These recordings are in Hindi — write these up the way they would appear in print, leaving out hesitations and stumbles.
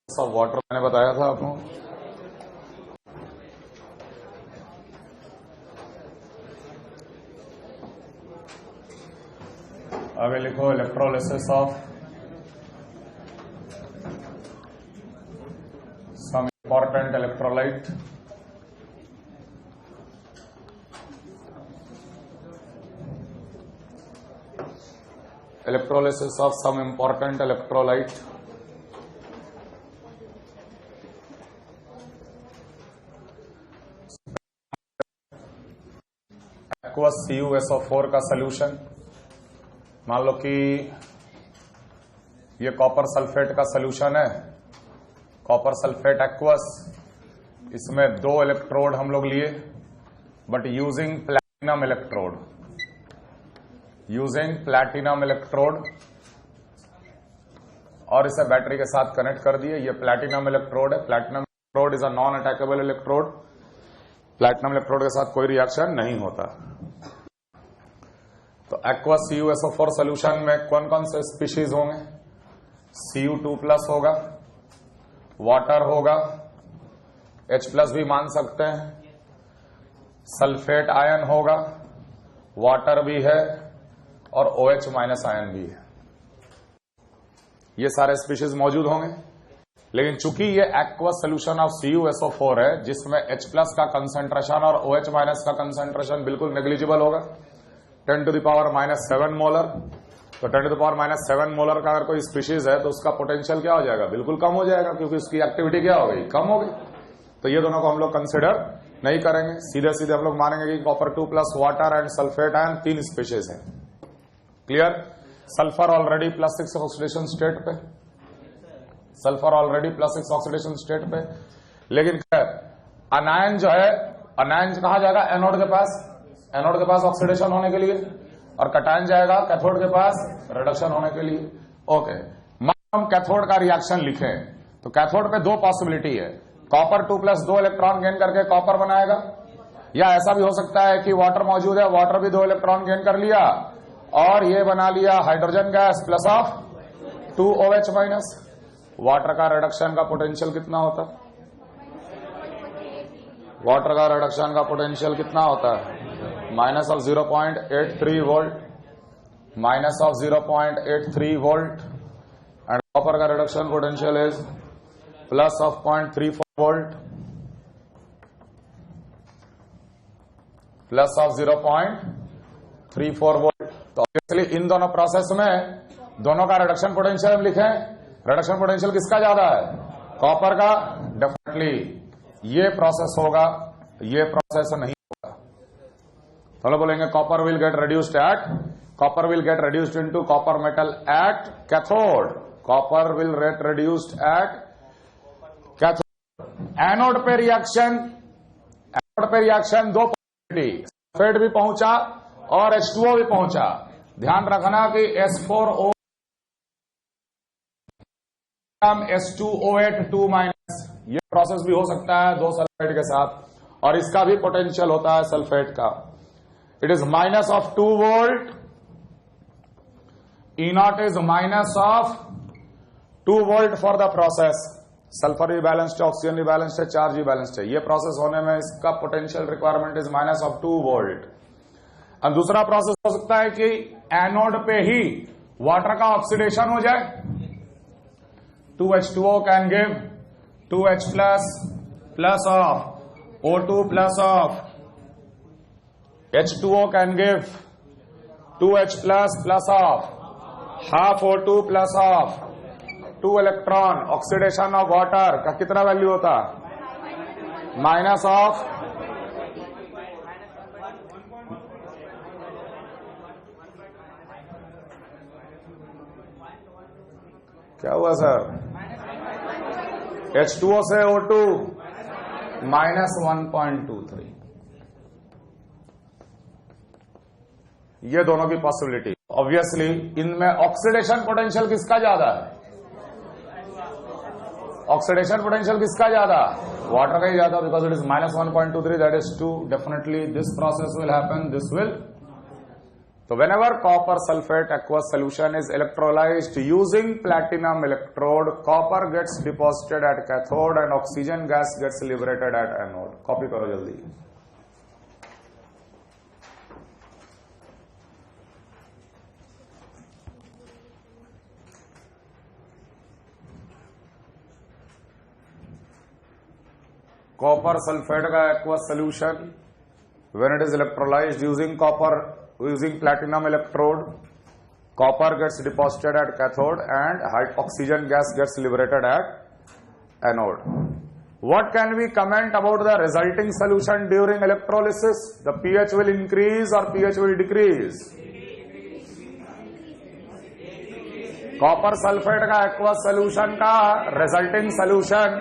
सब वाटर मैंने बताया था आपको। आगे लिखो electrolysis of some important electrolyte. Electrolysis of some important electrolyte. Aqueous CuSO4 का सॉल्यूशन, मान लो कि ये कॉपर सल्फेट का सॉल्यूशन है, कॉपर सल्फेट एक्वस। इसमें 2 इलेक्ट्रोड हम लोग लिए, बट यूजिंग प्लैटिनम इलेक्ट्रोड, और इसे बैटरी के साथ कनेक्ट कर दिए। ये प्लैटिनम इलेक्ट्रोड है। Platinum electrode is a non attackable electrode. Platinum electrode के साथ कोई रिएक्शन नहीं होता। तो एक्वस CuSO4 सॉल्यूशन में कौन कौन से स्पीशीज होंगे? Cu2+ होगा, वाटर होगा, H+ भी मान सकते हैं, सल्फेट आयन होगा, वाटर भी है, और OH- आयन भी है। ये सारे स्पीशीज मौजूद होंगे। लेकिन चूंकि ये एक्वस सोल्यूशन ऑफ CuSO4 है, जिसमें H+ का कंसंट्रेशन और OH- का कंसंट्रेशन बिल्कुल नेग्लिजिबल होगा, 10⁻⁷ मोलर। तो 10⁻⁷ मोलर का अगर कोई स्पीशीज है तो उसका पोटेंशियल क्या हो जाएगा? बिल्कुल कम हो जाएगा, क्योंकि उसकी एक्टिविटी क्या हो गई? कम हो गई। तो ये दोनों को हम लोग कंसिडर नहीं करेंगे। सीधे सीधे हम लोग मानेंगे कि copper 2+ water and sulphate ion 3 species है। Clear? Sulphur already +6 oxidation state पे, सल्फर ऑलरेडी +6 ऑक्सीडेशन स्टेट पे। लेकिन अनायन जो है, अनायन कहा जाएगा एनोड के पास, एनोड के पास ऑक्सीडेशन होने के लिए, और कटायन जाएगा कैथोड के पास रिडक्शन होने के लिए। ओके, हम कैथोड का रिएक्शन लिखें तो कैथोड पे 2 पॉसिबिलिटी है। कॉपर 2+ 2 इलेक्ट्रॉन गेन करके कॉपर बनाएगा, या ऐसा भी हो सकता है कि वाटर मौजूद है, वाटर भी 2 इलेक्ट्रॉन गेन कर लिया और ये बना लिया हाइड्रोजन गैस +2OH-। वाटर का रिडक्शन का पोटेंशियल कितना होता है? वाटर का रिडक्शन का पोटेंशियल कितना होता है? -0.83 वोल्ट, -0.83 वोल्ट। एंड कॉपर का reduction potential is +0.34 volt, +0.34 volt. तो ऑब्वियसली इन दोनों प्रोसेस में दोनों का रिडक्शन पोटेंशियल हम लिखें। रिडक्शन पोटेंशियल किसका ज्यादा है? कॉपर का। डेफिनेटली ये प्रोसेस होगा, ये प्रोसेस नहीं होगा। तो हम बोलेंगे copper will get reduced into copper metal at cathode. Copper will get reduced at cathode. Anode पे रिएक्शन 2 पॉसिबिलिटी, सल्फेट भी पहुंचा और H2O भी पहुंचा। ध्यान रखना कि S4O S2O8 ये प्रोसेस भी हो सकता है 2 सल्फेट के साथ, और इसका भी पोटेंशियल होता है सल्फेट का। It is -2 volt. E0 is -2 volt for the process. Sulphur भी बैलेंस्ड है, ऑक्सीजन भी बैलेंस्ड है, चार्ज भी बैलेंस्ड है। ये प्रोसेस होने में इसका पोटेंशियल रिक्वायरमेंट इज -2 वोल्ट। और दूसरा प्रोसेस हो सकता है कि एनोड पे ही वाटर का ऑक्सीडेशन हो जाए। 2H2O can give 2H+ of O2+ of H2O can give 2H+ of half O2+ of 2 electron. Oxidation of water का कितना वैल्यू होता? -. क्या हुआ सर? H2O से O2 -1.23। ये दोनों की पॉसिबिलिटी। ऑब्वियसली इनमें ऑक्सीडेशन पोटेंशियल किसका ज्यादा है? ऑक्सीडेशन पोटेंशियल किसका ज्यादा? वाटर का ही ज्यादा, because it is -1.23, that is 2। Definitely this process will happen, this will तो whenever copper sulfate aqueous solution is electrolyzed using platinum electrode, copper gets deposited at cathode and oxygen gas gets liberated at anode. Copy करो जल्दी. Copper sulfate का aqueous solution, when it is electrolyzed using platinum electrode, copper gets deposited at cathode and oxygen gas gets liberated at anode. What can we comment about the resulting solution during electrolysis? The pH will increase or pH will decrease? Copper sulfate का aqueous solution का resulting solution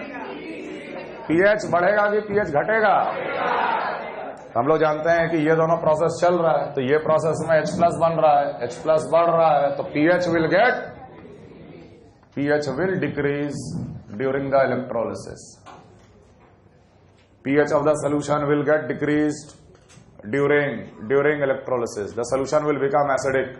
pH बढ़ेगा कि pH घटेगा? हम लोग जानते हैं कि ये दोनों प्रोसेस चल रहा है, तो ये प्रोसेस में H प्लस बन रहा है, H प्लस बढ़ रहा है, तो pH will decrease during the electrolysis. pH of the solution will get decreased during electrolysis. The solution will become acidic.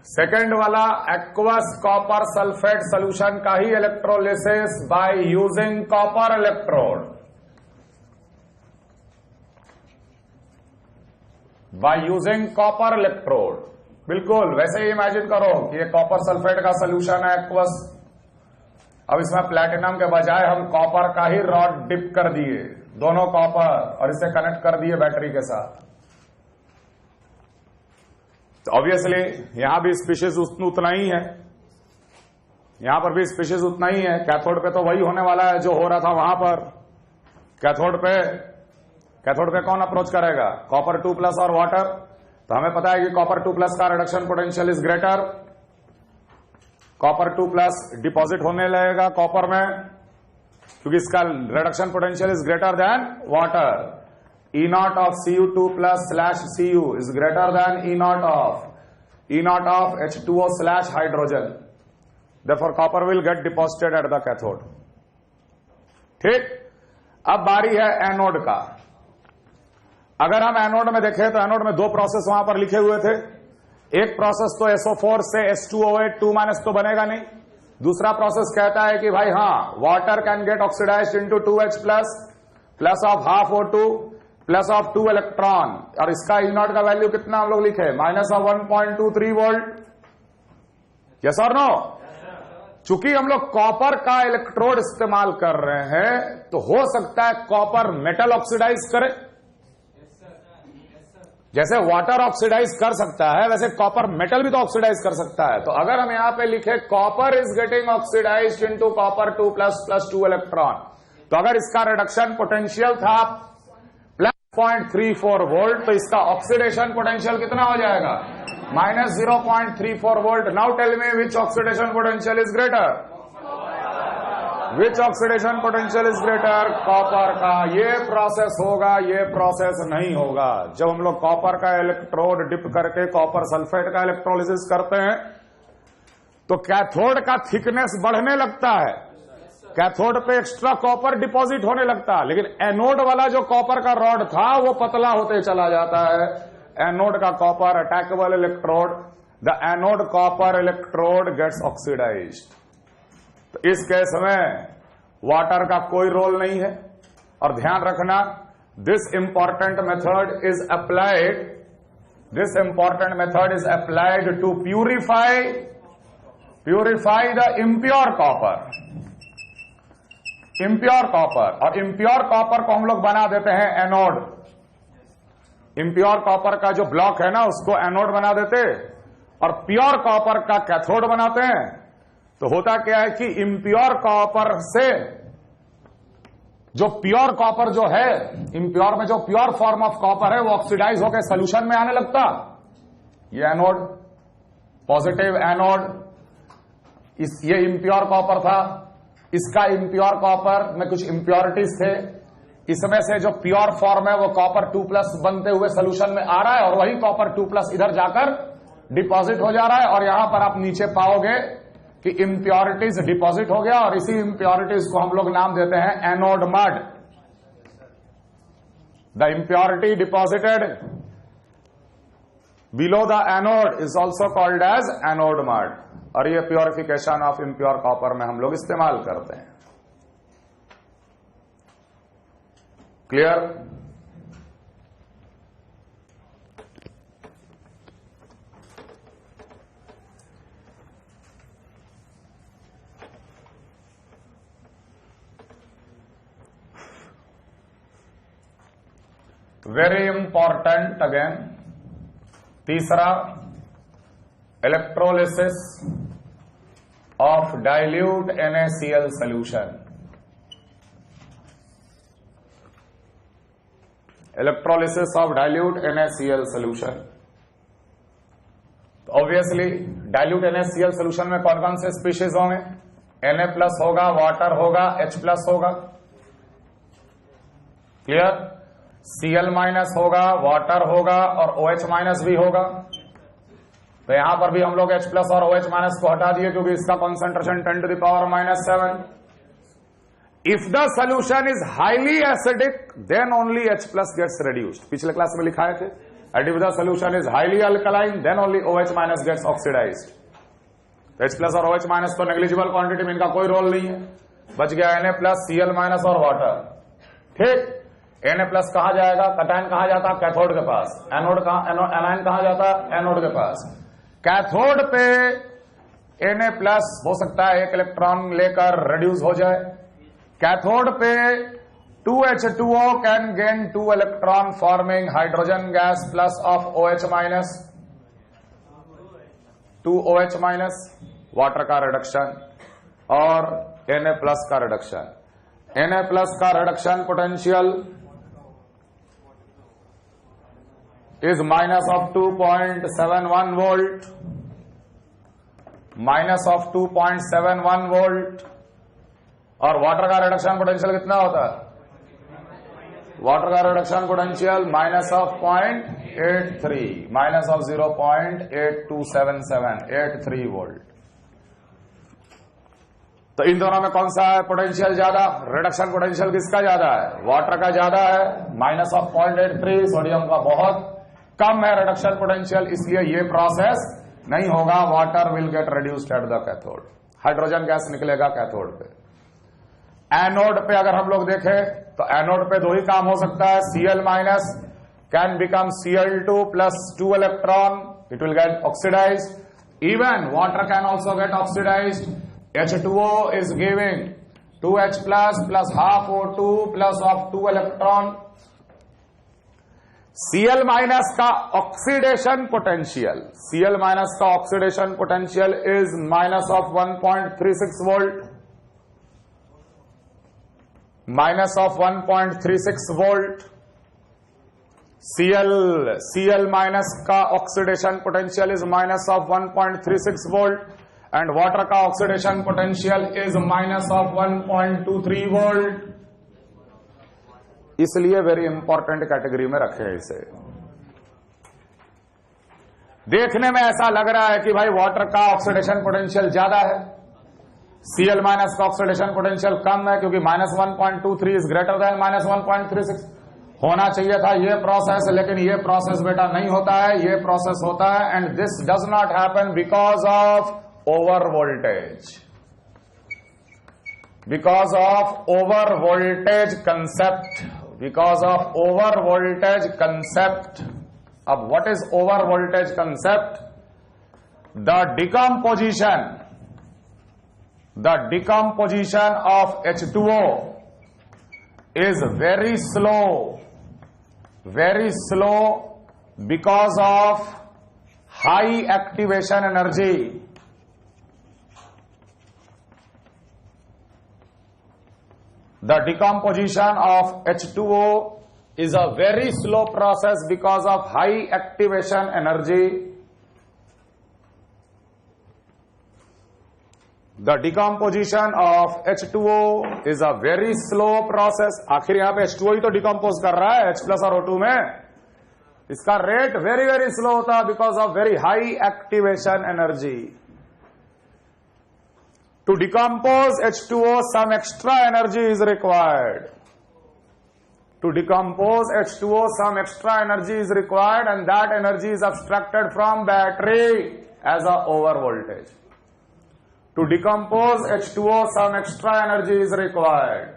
Second वाला एक्वस कॉपर सल्फेट सॉल्यूशन का ही electrolysis by using copper electrode. By using copper electrode, बिल्कुल वैसे ही इमेजिन करो कि ये कॉपर सल्फेट का सॉल्यूशन है एक्वस. अब इसमें प्लैटिनम के बजाय हम कॉपर का ही रॉड डिप कर दिए, दोनों कॉपर, और इसे कनेक्ट कर दिए बैटरी के साथ. तो ऑब्वियसली यहां भी स्पीशीज उतना ही है, यहां पर भी स्पीशीज उतना ही है. कैथोड पे तो वही होने वाला है जो हो रहा था वहां पर. कैथोड पे कौन अप्रोच करेगा? कॉपर 2 प्लस और वाटर. तो हमें पता है कि कॉपर 2 प्लस का reduction potential is greater. Copper 2 plus deposit होने लगेगा कॉपर में, क्योंकि इसका reduction potential is greater than water. E naught of Cu2 plus slash Cu is greater than E naught of H2O slash hydrogen. Therefore, copper will get deposited at the cathode. ठीक. अब बारी है एनोड का. अगर हम एनोड में देखें तो एनोड में दो प्रोसेस वहां पर लिखे हुए थे. एक प्रोसेस तो SO4 से H2OH 2- तो बनेगा नहीं. दूसरा प्रोसेस कहता है कि भाई हाँ, water can get oxidized into 2H plus of half O2 plus of 2 electron. और इसका ई नॉट का वैल्यू कितना हम लोग लिखे? Minus of 1.23 volt. यस और नो? चूंकि हम लोग कॉपर का इलेक्ट्रोड इस्तेमाल कर रहे हैं, तो हो सकता है कॉपर मेटल ऑक्सीडाइज करे. जैसे वाटर ऑक्सीडाइज कर सकता है, वैसे कॉपर मेटल भी तो ऑक्सीडाइज कर सकता है. तो अगर हम यहां पे लिखे copper is getting oxidized into copper 2 plus 2 electron, तो अगर इसका रिडक्शन पोटेंशियल था 0.34 वोल्ट, तो इसका ऑक्सीडेशन पोटेंशियल कितना हो जाएगा? Minus 0.34 volt. Now tell me which oxidation potential is greater? Which oxidation potential is greater? Copper का. ये प्रोसेस होगा, ये प्रोसेस नहीं होगा. जब हम लोग कॉपर का इलेक्ट्रोड डिप करके कॉपर सल्फेट का इलेक्ट्रोलिसिस करते हैं, तो कैथोड का थिकनेस बढ़ने लगता है, कैथोड पे एक्स्ट्रा कॉपर डिपॉजिट होने लगता है. लेकिन एनोड वाला जो कॉपर का रॉड था वो पतला होते चला जाता है. एनोड का copper attackable electrode, the anode copper electrode gets oxidised. तो इस केस में वाटर का कोई रोल नहीं है. और ध्यान रखना, this important method is applied to purify the impure copper. Impure copper, और इम्प्योर कॉपर को हम लोग बना देते हैं एनोड. इम्प्योर कॉपर का जो ब्लॉक है ना, उसको एनोड बना देते, और प्योर कॉपर का कैथोड बनाते हैं. तो होता क्या है कि इम्प्योर कॉपर से जो प्योर कॉपर जो है, इम्प्योर में जो प्योर फॉर्म ऑफ कॉपर है, वो ऑक्सीडाइज होकर सोल्यूशन में आने लगता. ये एनोड, पॉजिटिव एनोड, ये इम्प्योर कॉपर था. इसका इम्प्योर कॉपर में कुछ इम्प्योरिटीज थे. इसमें से जो प्योर फॉर्म है वो कॉपर 2 प्लस बनते हुए सोल्यूशन में आ रहा है, और वही कॉपर 2 प्लस इधर जाकर डिपॉजिट हो जा रहा है. और यहां पर आप नीचे पाओगे कि इम्प्योरिटीज डिपॉजिट हो गया और इसी इम्प्योरिटीज को हम लोग नाम देते हैं anode mud. The impurity deposited below the anode is also called as anode mud, और ये प्योरिफिकेशन ऑफ इम्प्योर कॉपर में हम लोग इस्तेमाल करते हैं। क्लियर? वेरी इंपॉर्टेंट अगेन, तीसरा, electrolysis of dilute NaCl solution. Electrolysis of dilute NaCl solution. Obviously dilute NaCl solution में कौन कौन से स्पीशीज होंगे? Na+ होगा, वाटर होगा, H+ होगा। क्लियर? Cl- होगा, वाटर होगा और OH- भी होगा। तो यहां पर भी हम लोग H+ और OH- को हटा दिए क्योंकि इसका concentration 10⁻⁻⁷। If the solution is highly acidic then only H+ gets reduced। पिछले क्लास में लिखाए थे, and if the solution is highly alkaline then only OH- gets oxidized. H+ और OH- तो नेग्लिजिबल क्वांटिटी में इनका कोई रोल नहीं है। बच गया Na+, Cl- और वाटर। ठीक, Na+ कहा जाएगा, कैटायन कहा जाता कैथोड के पास, एनोड कहा, एनायन कहा जाता एनोड के पास। कैथोड पे Na+ हो सकता है एक इलेक्ट्रॉन लेकर रिड्यूस हो जाए। कैथोड पे 2H2O can gain 2 electron forming hydrogen gas plus of OH-, 2OH-, water का रिडक्शन और Na+ का रिडक्शन। Na+ का reduction potential is minus of 2.71 volt, minus of 2.71 volt, और वाटर का रिडक्शन पोटेंशियल कितना होता है? वाटर का reduction potential minus of 0.83, minus of 0.8277, 83 volt. तो इन दोनों में कौन सा है पोटेंशियल ज्यादा? रिडक्शन पोटेंशियल किसका ज्यादा है? वाटर का ज्यादा है, माइनस ऑफ 0.83। सोडियम का बहुत कम है रिडक्शन पोटेंशियल, इसलिए ये प्रोसेस नहीं होगा। Water will get reduced at the cathode, hydrogen gas निकलेगा कैथोड पे। एनोड पे अगर हम लोग देखें तो एनोड पे दो ही काम हो सकता है। Cl- can become Cl2 plus 2 electron, it will get oxidized. Even water can also get oxidized. H2O is giving 2H+ plus half O2 plus of 2 electron। Cl- का ऑक्सीडेशन पोटेंशियल, Cl- का oxidation potential is minus of 1.36 volt, minus of 1.36 volt. Cl- का oxidation potential is minus of 1.36 volt and water का oxidation potential is minus of 1.23 volt. इसलिए वेरी इंपॉर्टेंट कैटेगरी में रखे हैं इसे। देखने में ऐसा लग रहा है कि भाई वाटर का ऑक्सीडेशन पोटेंशियल ज्यादा है, Cl- का ऑक्सीडेशन पोटेंशियल कम है क्योंकि -1.23 इज ग्रेटर देन -1.36। होना चाहिए था ये प्रोसेस, लेकिन ये प्रोसेस बेटा नहीं होता है, ये प्रोसेस होता है and this does not happen because of over voltage, because of over voltage concept, because of over voltage concept. अब what is over voltage concept? The decomposition of H2O is very slow because of high activation energy. The decomposition of H2O is a very slow process because of high activation energy. The decomposition of H2O is a very slow process. आखिर यहां पे H2O ही तो डिकम्पोज कर रहा है H+ और O2 में। इसका रेट वेरी वेरी स्लो होता है because of very high activation energy. To decompose H2O, some extra energy is required. To decompose H2O, some extra energy is required, and that energy is abstracted from battery as a over voltage. To decompose H2O, some extra energy is required.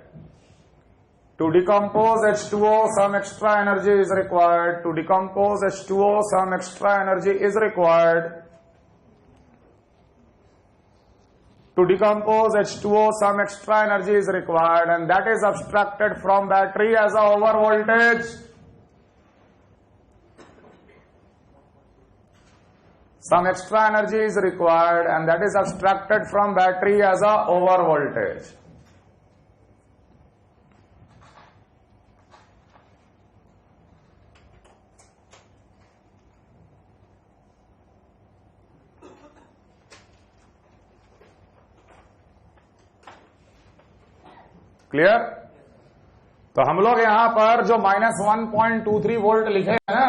To decompose H2O, some extra energy is required. To decompose H2O, some extra energy is required. To decompose H2O, some extra energy is required, and that is abstracted from battery as a over voltage. Some extra energy is required, and that is abstracted from battery as a over voltage. Clear? तो हम लोग यहां पर जो -1.23 वोल्ट लिखे हैं ना,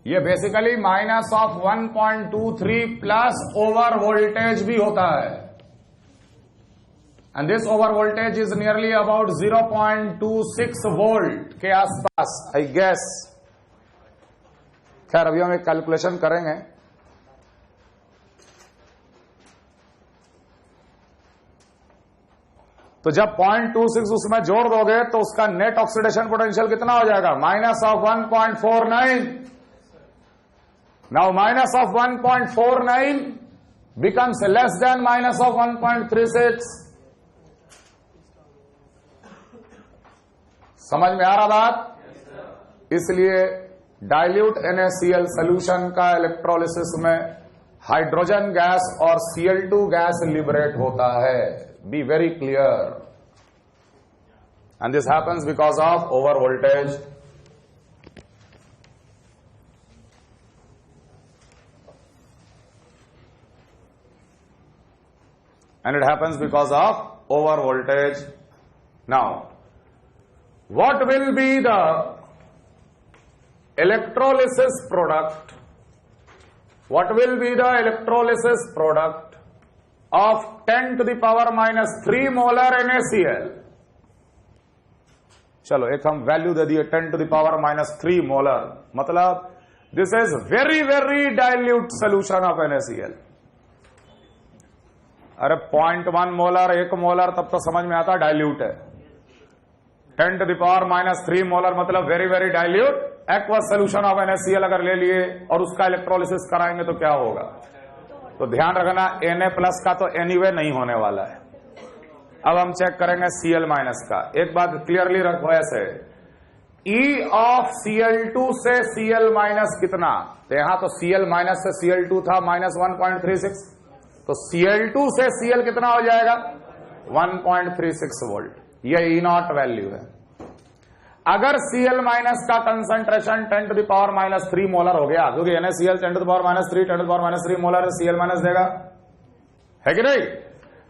ये बेसिकली -1.23 प्लस ओवर वोल्टेज भी होता है, and this over voltage is nearly about 0.26 volt के आसपास, आई गेस. खैर अभी हम एक कैलकुलेशन करेंगे. तो जब 0.26 उसमें जोड़ दोगे तो उसका नेट ऑक्सीडेशन पोटेंशियल कितना हो जाएगा? -1.49. Now -1.49 becomes less than -1.36. समझ में आ रहा बात? इसलिए डाइल्यूट NaCl सोल्यूशन का इलेक्ट्रोलिसिस में हाइड्रोजन गैस और Cl2 गैस लिबरेट होता है. Be very clear. And this happens because of over voltage. And it happens because of over voltage. Now, what will be the electrolysis product? What will be the electrolysis product of 10 to the power -3 molar NaCl? चलो एक हम वैल्यू दे दिए 10 to the power -3 मोलर, मतलब this is very very dilute solution of NaCl. अरे 0.1 मोलर 1 मोलर तब तो समझ में आता डाइल्यूट है. 10 to the power -3 मोलर मतलब very very dilute aqueous solution of NaCl अगर ले लिए और उसका इलेक्ट्रोलिसिस कराएंगे तो क्या होगा? तो ध्यान रखना Na+ का तो एनीवे नहीं होने वाला है. अब हम चेक करेंगे Cl- का. एक बात क्लियरली रखो ऐसे, E ऑफ Cl2 से Cl- कितना? तो यहां तो Cl- से Cl2 था -1.36, तो Cl2 से Cl कितना हो जाएगा? 1.36 वोल्ट. ये E0 वैल्यू है. अगर Cl- का concentration 10 to the power -3 molar हो गया, क्योंकि NaCl 10 to the power -3 10 to the power -3 molar Cl- देगा, है कि नहीं?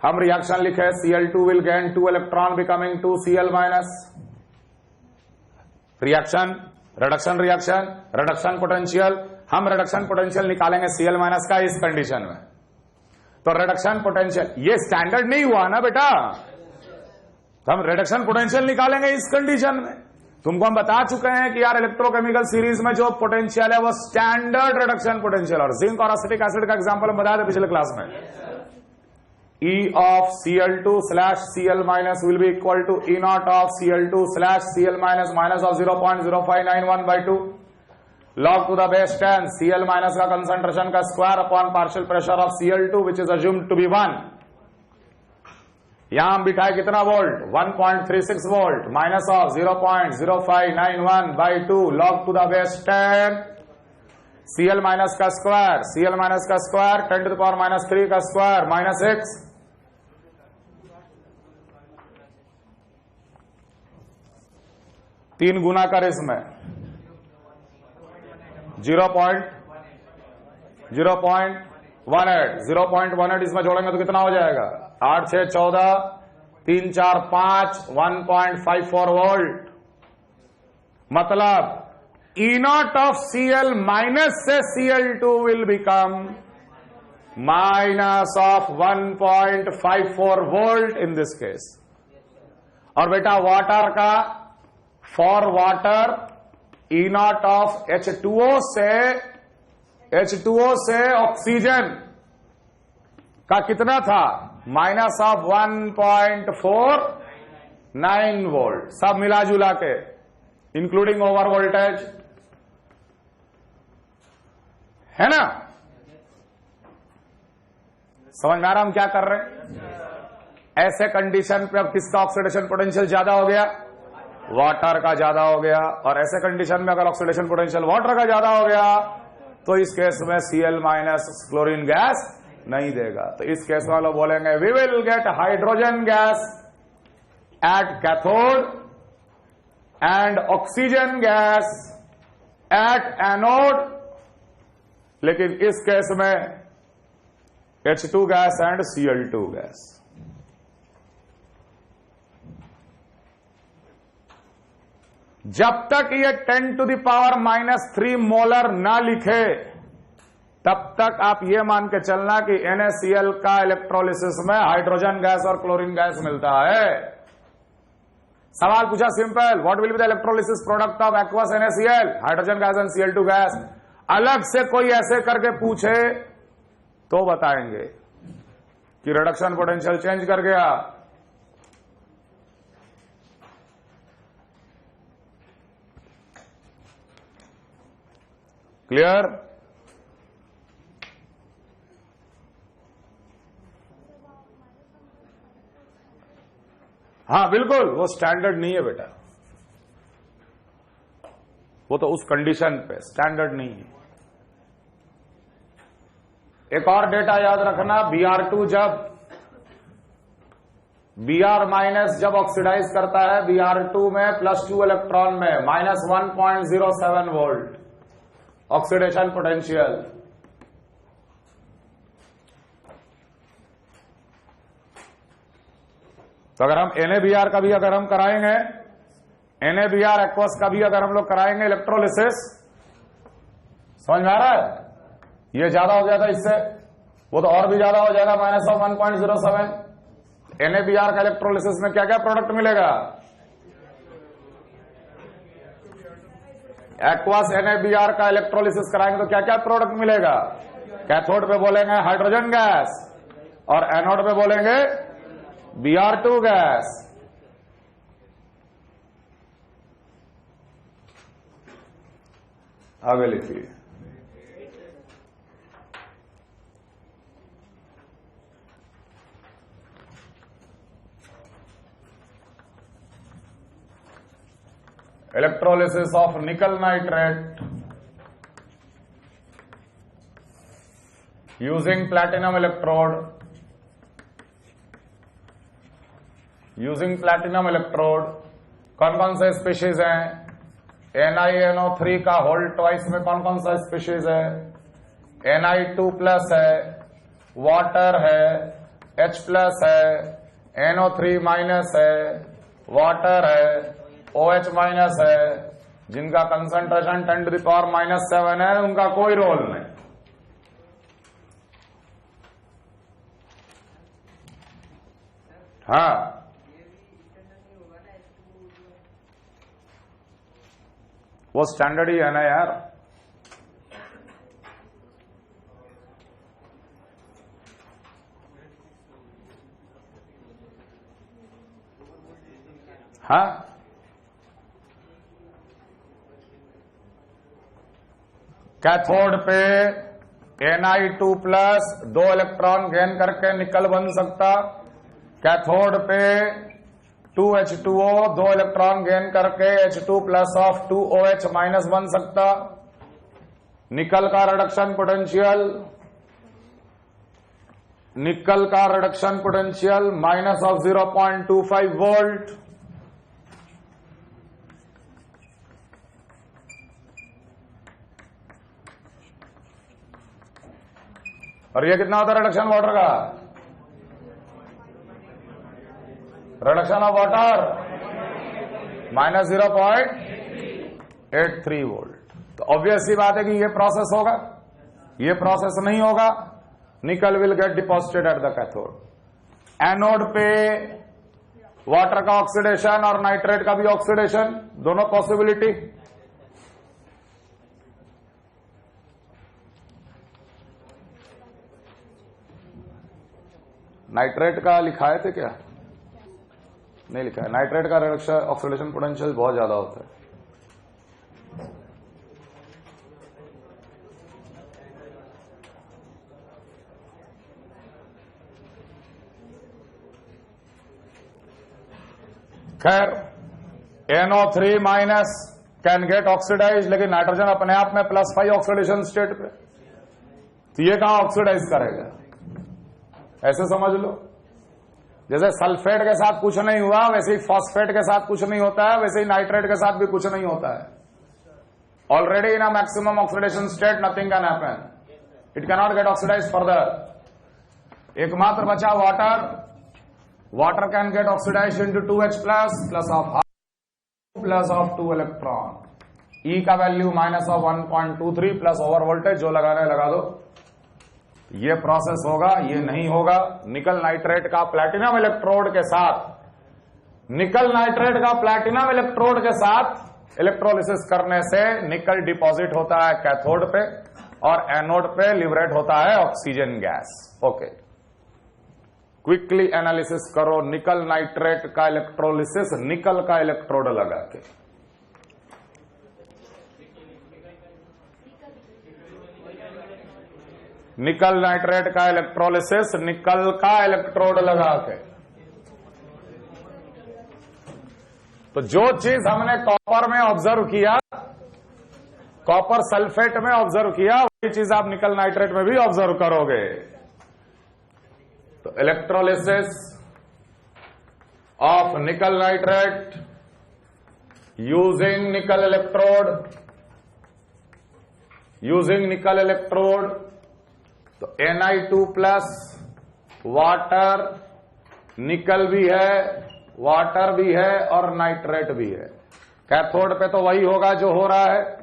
हम रिएक्शन लिखे Cl2 will gain 2 electron becoming 2 Cl-. Reaction, reduction potential. हम रिडक्शन पोटेंशियल निकालेंगे Cl- का इस कंडीशन में. तो रिडक्शन पोटेंशियल ये स्टैंडर्ड नहीं हुआ ना बेटा, तो हम रिडक्शन पोटेंशियल निकालेंगे इस कंडीशन में. तुमको हम बता चुके हैं कि यार इलेक्ट्रोकेमिकल सीरीज में जो पोटेंशियल है वो स्टैंडर्ड रिडक्शन पोटेंशियल, और जिंक और एसिटिक एसिड का एग्जांपल हम बताया था पिछले क्लास में. E of Cl2/Cl- will be equal to E0 of Cl2/Cl- minus of 0.0591/2 log to the base 10 Cl- का कंसंट्रेशन का square upon partial pressure of Cl2 which is assumed to be 1. यहां हम बिठाए कितना volt? 1.36 volt minus of 0.0591/2 log to the base 10 Cl- का स्क्वायर, Cl- का स्क्वायर 10 to the power -3 का स्क्वायर -6. तीन गुना कर इसमें 0.18 इसमें जोड़ेंगे तो कितना हो जाएगा? 8 6 14 3 4 5 1.54 वोल्ट. मतलब E0 of Cl- से Cl2 will become minus of 1.54 volt in this case. और बेटा वाटर का, for water E not of H2O से ऑक्सीजन का कितना था? माइनस ऑफ 1.49 वोल्ट, सब मिला जुला के, इंक्लूडिंग ओवर वोल्टेज, है ना? समझ में आ रहा हम क्या कर रहे हैं? ऐसे कंडीशन पे अब किसका ऑक्सीडेशन पोटेंशियल ज्यादा हो गया? वाटर का ज्यादा हो गया। और ऐसे कंडीशन में अगर ऑक्सीडेशन पोटेंशियल वाटर का ज्यादा हो गया तो इस केस में Cl माइनस क्लोरीन गैस नहीं देगा। तो इस केस में लोग बोलेंगे we will get hydrogen gas at cathode and oxygen gas at anode, लेकिन इस केस में H2 gas and Cl2 gas. जब तक ये 10⁻³ मोलर ना लिखे तब तक आप ये मान के चलना कि NaCl का इलेक्ट्रोलिसिस में हाइड्रोजन गैस और क्लोरीन गैस मिलता है। सवाल पूछा simple, what will be the electrolysis product of aqueous NaCl, hydrogen gas and Cl2 gas. अलग से कोई ऐसे करके पूछे तो बताएंगे कि रिडक्शन पोटेंशियल चेंज कर गया। क्लियर? हाँ बिल्कुल, वो स्टैंडर्ड नहीं है बेटा, वो तो उस कंडीशन पे स्टैंडर्ड नहीं है। एक और डेटा याद रखना, Br2 जब Br माइनस जब ऑक्सीडाइज करता है Br2 में +2 इलेक्ट्रॉन में माइनस 1.07 वोल्ट ऑक्सीडेशन पोटेंशियल। तो अगर हम NaBr का भी अगर हम कराएंगे, NaBr एक्वस का भी अगर हम लोग कराएंगे इलेक्ट्रोलिसिस, समझ में आ रहा है? ये ज्यादा हो गया था इससे, वो तो और भी ज्यादा हो जाएगा, माइनस ऑफ 1.07। NaBr का इलेक्ट्रोलिसिस में क्या क्या प्रोडक्ट मिलेगा? एक्वस NaBr का इलेक्ट्रोलिसिस कराएंगे तो क्या क्या प्रोडक्ट मिलेगा? कैथोड पे बोलेंगे हाइड्रोजन गैस और एनोड पे बोलेंगे Br2 गैस। आगे लिखिए, electrolysis of nickel nitrate using platinum electrode, कौन कौन से स्पीशीज हैं? NiNO3 का होल ट्वाइस में कौन कौन सा स्पीशीज है? Na2+ है, वाटर है, H+ है, NO3- है, वाटर है, OH- है। जिनका कंसंट्रेशन 10⁻⁻7 है उनका कोई रोल नहीं। हाँ वो स्टैंडर्ड ही है ना यार। हाँ कैथोड पे Na2+ 2 इलेक्ट्रॉन गेन करके निकल बन सकता, कैथोड पे 2H2O 2 इलेक्ट्रॉन गेन करके H2+ ऑफ 2OH- बन सकता। निकल का reduction potential minus of 0.25 volt. और ये कितना होता है रिडक्शन वाटर का? Reduction of water minus 0.83 volt. तो ऑब्वियस सी बात है कि ये प्रोसेस होगा, ये प्रोसेस नहीं होगा निकल will get deposited at the cathode. Anode पे वाटर का ऑक्सीडेशन और नाइट्रेट का भी ऑक्सीडेशन, दोनों पॉसिबिलिटी। नाइट्रेट का लिखाए थे क्या? नहीं लिखा है। नाइट्रेट का रिडक्शन ऑक्सीडेशन पोटेंशियल बहुत ज्यादा होता है। खैर NO3 minus can get oxidize, लेकिन नाइट्रोजन अपने आप में +5 ऑक्सीडेशन स्टेट पे, तो ये कहां ऑक्सीडाइज करेगा? ऐसे समझ लो, जैसे सल्फेट के साथ कुछ नहीं हुआ वैसे ही फॉस्फेट के साथ कुछ नहीं होता है, वैसे ही नाइट्रेट के साथ भी कुछ नहीं होता है। Already in a maximum oxidation state nothing can happen, it can not get oxidise further. एकमात्र बचा water. Water can get oxidise into 2H plus of plus of 2 electron. E का वैल्यू -1.23 प्लस ओवर वोल्टेज, जो लगाना है लगा दो। ये प्रोसेस होगा, ये नहीं होगा। निकल नाइट्रेट का प्लैटिनम इलेक्ट्रोड के साथ, निकल नाइट्रेट का प्लैटिनम इलेक्ट्रोड के साथ इलेक्ट्रोलिसिस करने से निकल डिपॉजिट होता है कैथोड पे और एनोड पे लिबरेट होता है oxygen gas. Okay, quickly analysis करो निकल नाइट्रेट का इलेक्ट्रोलिसिस निकल का इलेक्ट्रोड लगा के। निकल नाइट्रेट का इलेक्ट्रोलिसिस निकल का इलेक्ट्रोड लगा के। तो जो चीज हमने कॉपर में ऑब्जर्व किया, कॉपर सल्फेट में ऑब्जर्व किया, वही चीज आप निकल नाइट्रेट में भी ऑब्जर्व करोगे। तो इलेक्ट्रोलिसिस ऑफ निकल नाइट्रेट यूजिंग निकल इलेक्ट्रोड, यूजिंग निकल इलेक्ट्रोड, तो Ni2 प्लस वाटर, निकल भी है, वाटर भी है और नाइट्रेट भी है। कैथोड पे तो वही होगा जो हो रहा है,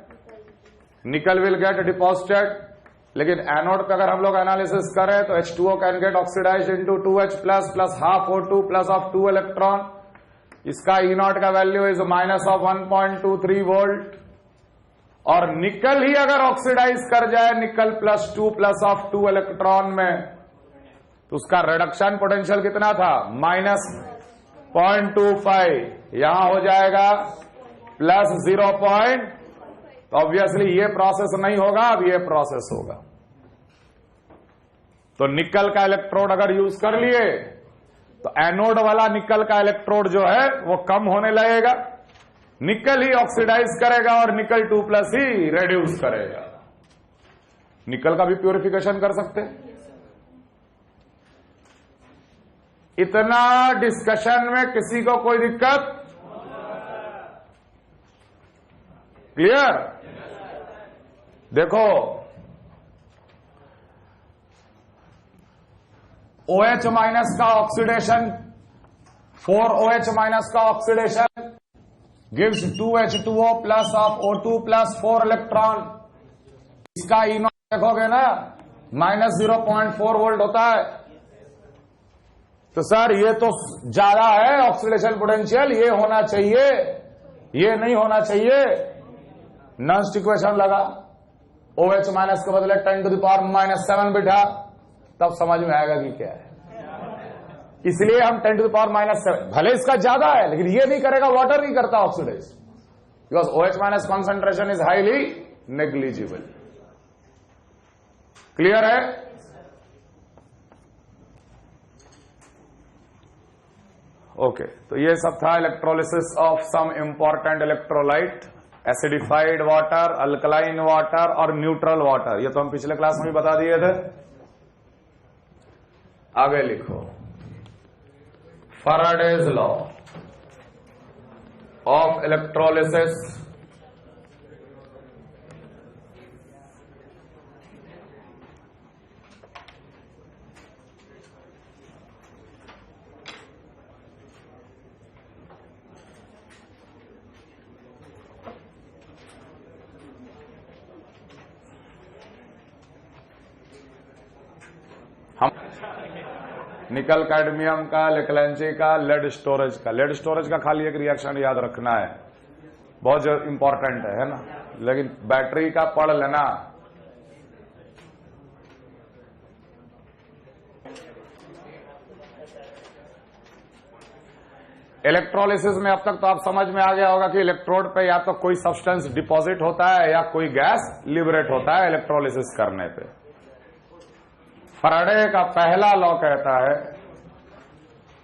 निकल विल गेट डिपॉजिटेड। लेकिन एनोड पे अगर हम लोग एनालिसिस करें तो H2O can get oxidized into 2H plus half O2 plus of 2 electron. इसका E0 का वैल्यू इज -1.23 वोल्ट। और निकल ही अगर ऑक्सीडाइज कर जाए निकल +2 प्लस ऑफ 2 इलेक्ट्रॉन में, तो उसका रिडक्शन पोटेंशियल कितना था? -0.25। यहां हो जाएगा +0. ऑब्वियसली ये प्रोसेस नहीं होगा, अब ये प्रोसेस होगा। तो निकल का इलेक्ट्रोड अगर यूज कर लिए तो एनोड वाला निकल का इलेक्ट्रोड जो है वो कम होने लगेगा, निकल ही ऑक्सीडाइज करेगा और निकल 2+ ही रेड्यूस करेगा। निकल का भी प्यूरिफिकेशन कर सकते हैं। इतना डिस्कशन में किसी को कोई दिक्कत? क्लियर? देखो OH माइनस का ऑक्सीडेशन, 4OH माइनस का oxidation gives 2H2O plus of O2 plus 4 electron. इसका E0 देखोगे ना -0.4 वोल्ट होता है। तो सर ये तो ज्यादा है ऑक्सीडेशन पोटेंशियल, ये होना चाहिए, ये नहीं होना चाहिए। नॉन्स्ट इक्वेशन लगा, OH माइनस के बदले 10⁻⁻7 बिठा, तब समझ में आएगा कि क्या है। इसलिए हम 10⁻⁻7, भले इसका ज्यादा है लेकिन ये नहीं करेगा, वाटर नहीं करता oxidize, because OH minus concentration is highly negligible. Clear है? ओके, तो ये सब था electrolysis of some important electrolyte, acidified water, alkaline water और न्यूट्रल वाटर। ये तो हम पिछले क्लास में भी बता दिए थे। आगे लिखो, फैराडेज लॉ ऑफ इलेक्ट्रोलिसिस निकल कैडमियम का, निकलेंची का, लेड स्टोरेज का। लेड स्टोरेज का खाली एक रिएक्शन याद रखना है, बहुत इंपॉर्टेंट है ना, लेकिन बैटरी का पढ़ लेना। इलेक्ट्रोलिसिस में अब तक तो आप समझ में आ गया होगा कि इलेक्ट्रोड पे या तो कोई सब्सटेंस डिपॉजिट होता है या कोई गैस लिबरेट होता है इलेक्ट्रोलिसिस करने पे। फैराडे का पहला लॉ कहता है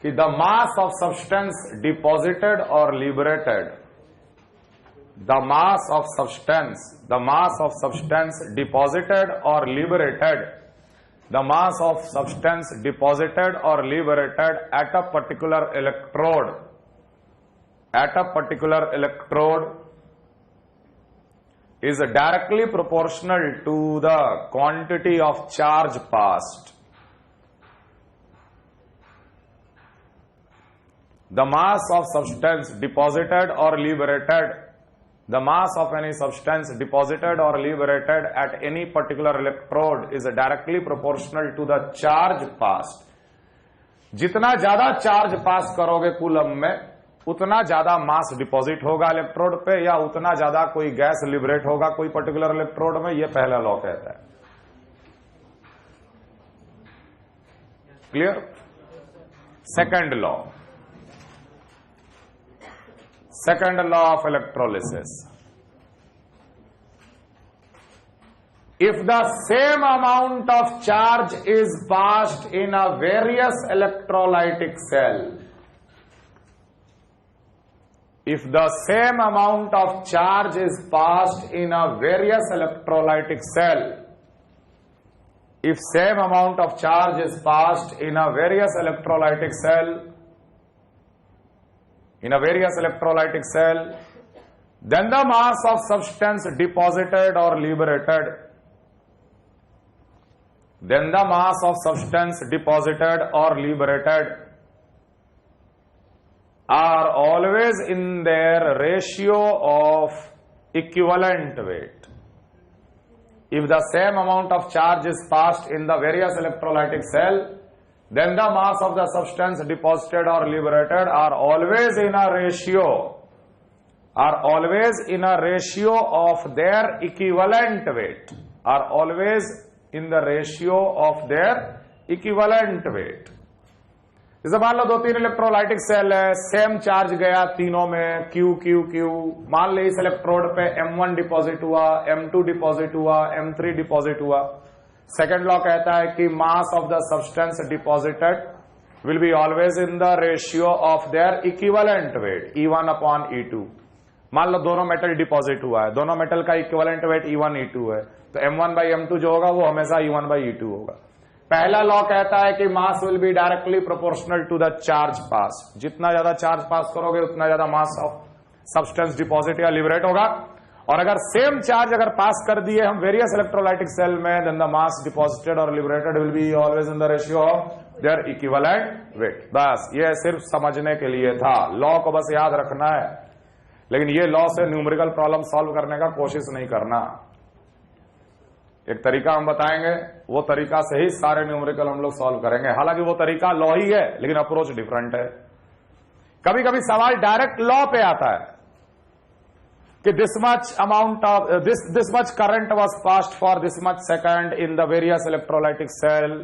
कि the mass of substance deposited और liberated, the mass of substance deposited और liberated, the mass of substance deposited or liberated at a particular electrode is directly proportional to the quantity of charge passed. The mass of substance deposited or liberated, the mass of any substance deposited or liberated at any particular electrode is directly proportional to the charge passed. जितना ज्यादा चार्ज पास करोगे कूलम में, उतना ज्यादा मास डिपॉजिट होगा इलेक्ट्रोड पे, या उतना ज्यादा कोई गैस लिबरेट होगा कोई पर्टिकुलर इलेक्ट्रोड में। यह पहला लॉ कहता है। Clear? Second law, second law of electrolysis. If the same amount of charge is passed in a various electrolytic cell, if the same amount of charge is passed in a various electrolytic cell, if same amount of charge is passed in a various electrolytic cell, then the mass of substance deposited or liberated, are always in their ratio of equivalent weight. If the same amount of charge is passed in the various electrolytic cell, then the mass of the substance deposited or liberated are always in a ratio of their equivalent weight, जैसे मान लो 2-3 इलेक्ट्रोलाइटिक सेल है, सेम चार्ज गया तीनों में, Q Q Q। मान ली इस इलेक्ट्रोड पे M1 डिपॉजिट हुआ, M2 डिपॉजिट हुआ, M3 डिपॉजिट हुआ। सेकेंड लॉ कहता है कि mass of the substance deposited will be always in the ratio of their equivalent weight, E1 upon E2। मान लो दोनों मेटल डिपॉजिट हुआ है, दोनों मेटल का इक्विवेलेंट वेट E1 E2 है, तो M1 बाई M2 जो होगा वो हमेशा E1 बाई E2 होगा। पहला लॉ कहता है कि mass will be directly proportional to the charge pass. जितना ज्यादा चार्ज पास करोगे उतना ज्यादा मास ऑफ सब्सटेंस डिपॉजिट या लिबरेट होगा। और अगर सेम चार्ज अगर पास कर दिए हम वेरियस इलेक्ट्रोलाइटिक सेल में, देन द मास डिपॉजिटेड और liberated will be always in the ratio of their equivalent weight. बस ये सिर्फ समझने के लिए था, लॉ को बस याद रखना है, लेकिन ये लॉ से न्यूमेरिकल प्रॉब्लम सॉल्व करने का कोशिश नहीं करना। एक तरीका हम बताएंगे, वो तरीका से ही सारे न्यूमेरिकल हम लोग सॉल्व करेंगे। हालांकि वो तरीका लॉ ही है, लेकिन अप्रोच डिफरेंट है। कभी कभी सवाल डायरेक्ट लॉ पे आता है कि this much amount of this much current was passed for this much second in the various electrolytic cell,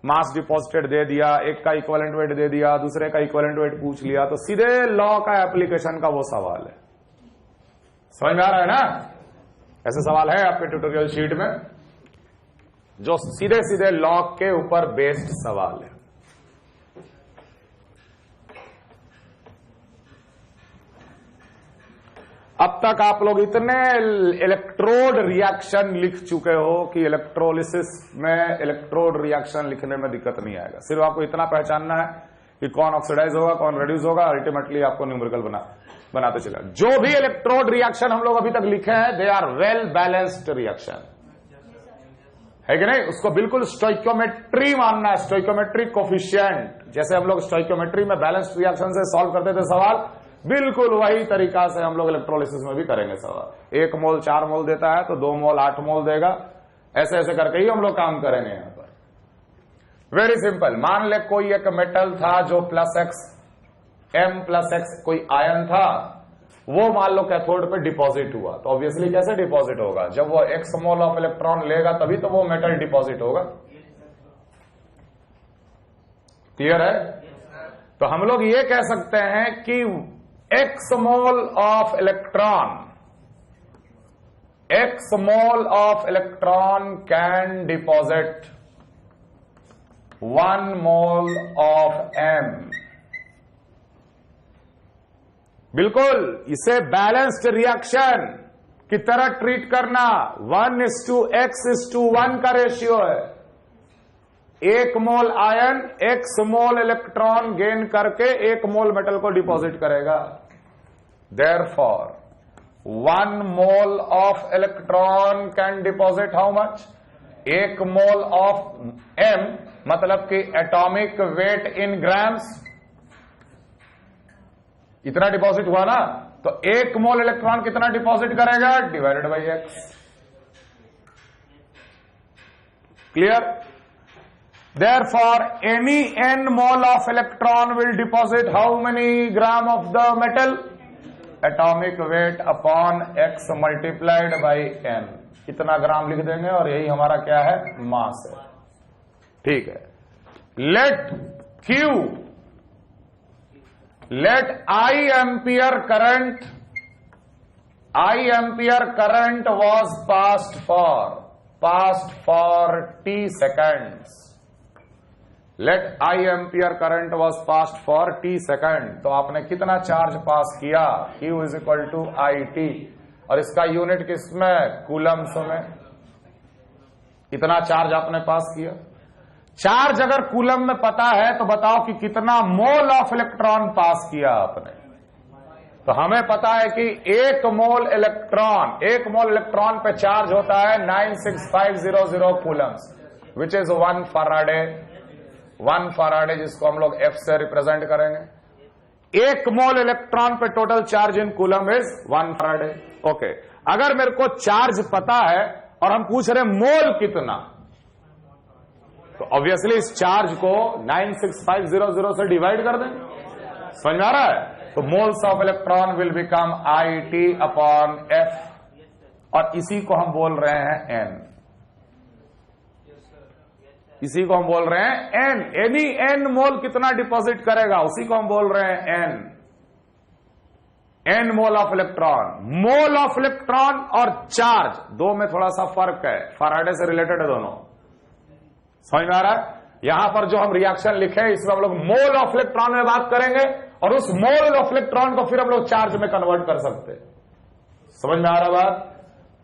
mass deposited दे दिया, एक का इक्विवेलेंट वेट दे दिया, दूसरे का इक्विवेलेंट वेट पूछ लिया, तो सीधे लॉ का एप्लीकेशन का वो सवाल है। समझ में आ रहा है ना? ऐसे सवाल है आपके ट्यूटोरियल शीट में जो सीधे सीधे लॉ के ऊपर बेस्ड सवाल है। अब तक आप लोग इतने इलेक्ट्रोड रिएक्शन लिख चुके हो कि इलेक्ट्रोलिसिस में इलेक्ट्रोड रिएक्शन लिखने में दिक्कत नहीं आएगा। सिर्फ आपको इतना पहचानना है कि कौन ऑक्सीडाइज होगा, कौन रेड्यूस होगा, अल्टीमेटली आपको न्यूमेरिकल बनाते चला। जो भी इलेक्ट्रोड रिएक्शन हम लोग अभी तक लिखे हैं, they are well balanced reaction, है कि नहीं? उसको बिल्कुल स्टोइकियोमेट्री मानना है, स्टोइकियोमेट्री कोफिशिएंट। जैसे हम लोग स्टोइकियोमेट्री में बैलेंस्ड रिएक्शन से सॉल्व करते थे सवाल, बिल्कुल वही तरीका से हम लोग इलेक्ट्रोलिसिस में भी करेंगे सवाल। 1 मोल 4 मोल देता है तो 2 मोल 8 मोल देगा, ऐसे ऐसे करके ही हम लोग काम करेंगे यहां पर। वेरी सिंपल, मान ले कोई एक मेटल था जो +X, M+X कोई आयन था, वो मान लो कैथोड पे डिपॉजिट हुआ, तो ऑब्वियसली कैसे डिपॉजिट होगा? जब वो X मोल ऑफ इलेक्ट्रॉन लेगा तभी तो वो मेटल डिपॉजिट होगा। क्लियर है? तो हम लोग ये कह सकते हैं कि X mole of electron can deposit 1 mole of M। बिल्कुल इसे बैलेंस्ड रिएक्शन की तरह ट्रीट करना, 1:X:1 का रेशियो है। 1 mole ion X mole electron gain करके 1 मोल मेटल को डिपॉजिट करेगा। Therefore 1 mole of electron can deposit how much? 1 mole of M, मतलब कि एटॉमिक वेट इन ग्राम्स, इतना डिपॉजिट हुआ ना, तो 1 मोल इलेक्ट्रॉन कितना डिपॉजिट करेगा? Divided by X। Clear? Therefore, any n mole of electron will deposit how many gram of the metal? Atomic weight upon X multiplied by n। इतना ग्राम लिख देंगे और यही हमारा क्या है? मास है। ठीक है। Let I ampere current was passed for t seconds। Let I ampere current was passed for t second। तो आपने कितना चार्ज पास किया? Q is equal to IT, और इसका यूनिट किसमें? कूलम्स में। इतना चार्ज आपने पास किया। चार्ज अगर कूलम में पता है तो बताओ कि कितना मोल ऑफ इलेक्ट्रॉन पास किया आपने। तो हमें पता है कि 1 मोल इलेक्ट्रॉन पे चार्ज होता है 96500 कूलम्स, विच इज 1 फराडे, जिसको हम लोग F से रिप्रेजेंट करेंगे। 1 मोल इलेक्ट्रॉन पे total charge in coulomb is 1 Faraday. Okay, अगर मेरे को चार्ज पता है और हम पूछ रहे मोल कितना, तो ऑब्वियसली इस चार्ज को 96500 से डिवाइड कर दें। समझ में आ रहा है? तो moles of electron will become IT upon F, और इसी को हम बोल रहे हैं N। इसी को हम बोल रहे हैं N। एनी N मोल कितना डिपॉजिट करेगा, उसी को हम बोल रहे हैं N mole of electron. Mole of electron और चार्ज दो में थोड़ा सा फर्क है, फैराडे से रिलेटेड है दोनों। समझ में आ रहा है? यहां पर जो हम रिएक्शन लिखे इसमें हम लोग मोल ऑफ इलेक्ट्रॉन में बात करेंगे, और उस मोल ऑफ इलेक्ट्रॉन को फिर हम लोग चार्ज में कन्वर्ट कर सकते हैं। समझ में आ रहा बात?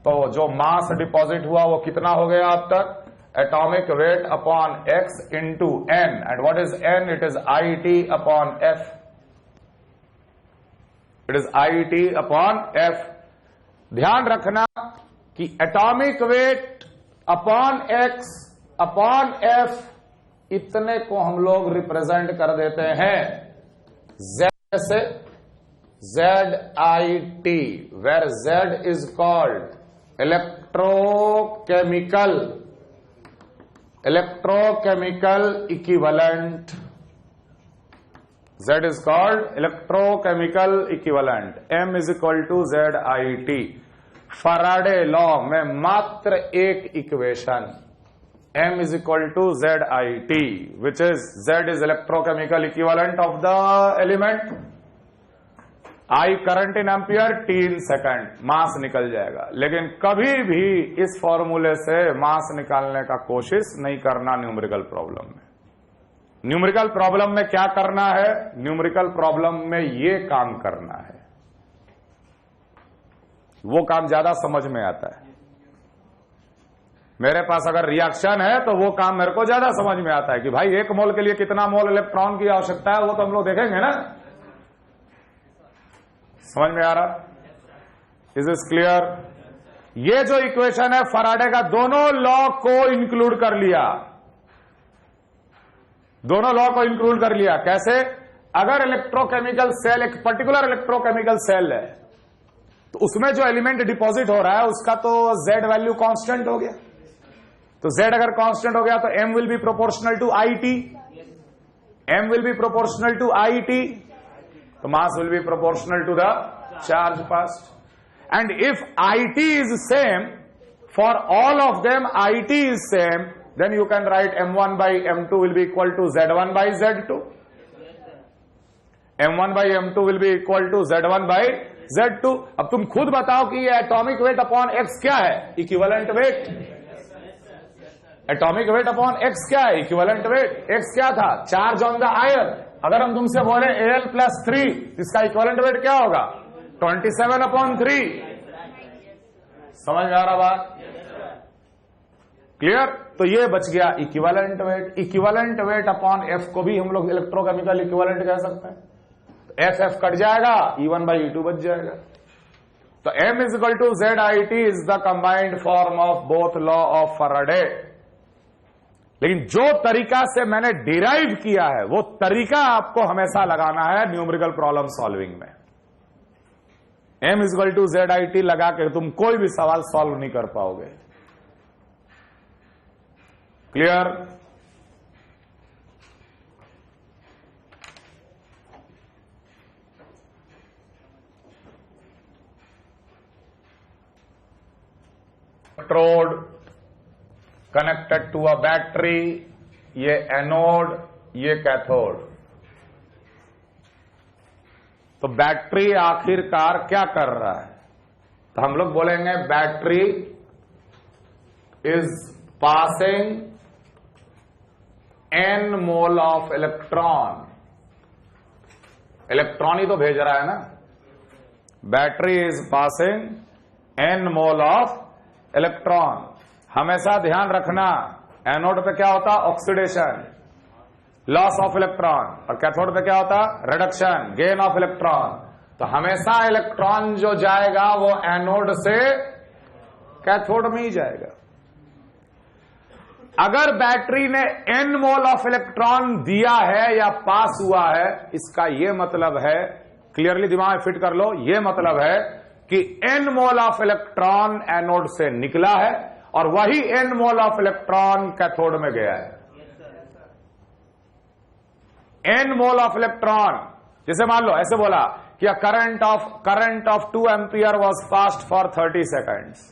तो जो मास डिपॉजिट हुआ वो कितना हो गया अब तक? Atomic weight upon X into N, and what is N? It is IT upon F। It is IT upon F। ध्यान रखना कि atomic weight upon X upon F, इतने को हम लोग रिप्रेजेंट कर देते हैं Z से, ZIT, where Z is called electrochemical equivalent। Z is called electrochemical equivalent। M is equal to ZIT। Faraday law में मात्र एक equation, M is equal to ZIT, which is Z is electrochemical equivalent of the element, I current in ampere, T in second, mass निकल जाएगा। लेकिन कभी भी इस फॉर्मूले से मास निकालने का कोशिश नहीं करना न्यूमेरिकल प्रॉब्लम में। न्यूमेरिकल प्रॉब्लम में क्या करना है? न्यूमेरिकल प्रॉब्लम में ये काम करना है, वो काम ज्यादा समझ में आता है। मेरे पास अगर रिएक्शन है तो वो काम मेरे को ज्यादा समझ में आता है कि भाई 1 मोल के लिए कितना मोल इलेक्ट्रॉन की आवश्यकता है, वो तो हम लोग देखेंगे ना। समझ में आ रहा? Is this clear? ये जो इक्वेशन है फैराडे का, दोनों लॉ को इंक्लूड कर लिया। दोनों लॉ को इंक्लूड कर लिया। कैसे? अगर इलेक्ट्रोकेमिकल सेल, एक पर्टिकुलर इलेक्ट्रोकेमिकल सेल है, तो उसमें जो एलिमेंट डिपॉजिट हो रहा है उसका तो Z वैल्यू कांस्टेंट हो गया। तो Z अगर कांस्टेंट हो गया तो M will be proportional to IT, M will be proportional to IT, तो mass will be proportional to the charge passed. And if IT is same for all of them, IT is same, then you can write M1 by M2 will be equal to Z1 by Z2. M1 by M2 will be equal to Z1 by Z2. अब तुम खुद बताओ कि ये एटॉमिक वेट अपॉन एक्स क्या है? Equivalent weight. Atomic weight upon x क्या है? Equivalent weight. एक्स क्या था? Charge on the ion. अगर हम तुमसे बोले Al+3, इसका इक्विवेलेंट वेट क्या होगा? 27/3. समझ में आ रहा बात? क्लियर? तो ये बच गया equivalent weight. Equivalent weight upon F को भी हम लोग इलेक्ट्रोकेमिकल इक्विवेलेंट कह सकते हैं. तो एफ कट जाएगा, E1 by E2 बच जाएगा. तो M is equal to ZIT is the combined form of both law of Faraday. लेकिन जो तरीका से मैंने डिराइव किया है वो तरीका आपको हमेशा लगाना है न्यूमेरिकल प्रॉब्लम सॉल्विंग में. M is equal to ZIT लगा के तुम कोई भी सवाल सॉल्व नहीं कर पाओगे. Clear? Electrode connected to a battery, ये एनोड, ये कैथोड. तो बैटरी आखिरकार क्या कर रहा है? तो हम लोग बोलेंगे battery is passing n mole of electron. Electron ही तो भेज रहा है ना. Battery is passing n mole of electron. हमेशा ध्यान रखना, एनोड पे क्या होता? ऑक्सीडेशन, लॉस ऑफ इलेक्ट्रॉन, और कैथोड पे क्या होता? Reduction, gain of electron. तो हमेशा इलेक्ट्रॉन जो जाएगा वो एनोड से कैथोड में ही जाएगा. अगर बैटरी ने n मोल ऑफ इलेक्ट्रॉन दिया है या पास हुआ है, इसका यह मतलब है, क्लियरली दिमाग में फिट कर लो, यह मतलब है कि n mole of electron anode से निकला है और वही n mole of electron cathode में गया है. n मोल ऑफ इलेक्ट्रॉन, जैसे मान लो ऐसे बोला कि current of 2 ampere was passed for 30 seconds.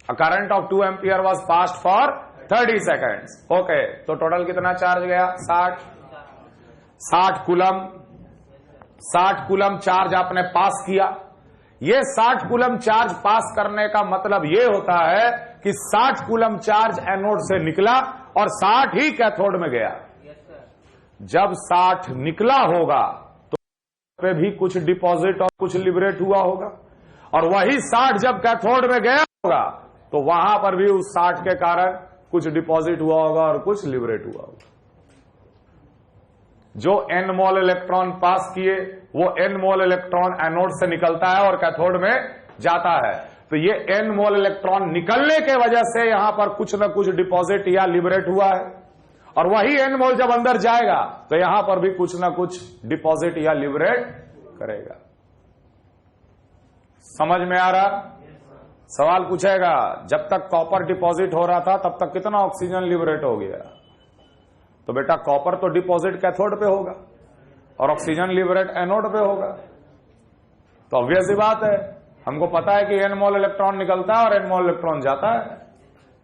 A current of 2 ampere was passed for 30 seconds. Okay, तो टोटल कितना चार्ज गया? 60 कूलम. 60 कूलम चार्ज आपने पास किया. ये 60 कूलम चार्ज पास करने का मतलब ये होता है कि 60 कूलम चार्ज एनोड से निकला और 60 ही कैथोड में गया. जब 60 निकला होगा तो पे भी कुछ डिपॉजिट और कुछ लिबरेट हुआ होगा, और वही 60 जब कैथोड में गया होगा तो वहां पर भी उस 60 के कारण कुछ डिपॉजिट हुआ होगा और कुछ लिबरेट हुआ होगा. जो n मोल इलेक्ट्रॉन पास किए वो n मोल इलेक्ट्रॉन एनोड से निकलता है और कैथोड में जाता है. तो ये n मोल इलेक्ट्रॉन निकलने के वजह से यहां पर कुछ न कुछ डिपॉजिट या लिबरेट हुआ है, और वही n मोल जब अंदर जाएगा तो यहां पर भी कुछ न कुछ डिपॉजिट या लिबरेट करेगा. समझ में आ रहा? सवाल पूछेगा, जब तक कॉपर डिपॉजिट हो रहा था तब तक कितना ऑक्सीजन लिबरेट हो गया? तो बेटा कॉपर तो डिपॉजिट कैथोड पे होगा और ऑक्सीजन लिबरेट एनोड पे होगा. तो ऑब्वियस ही बात है, हमको पता है कि n मोल इलेक्ट्रॉन निकलता है और n मोल इलेक्ट्रॉन जाता है.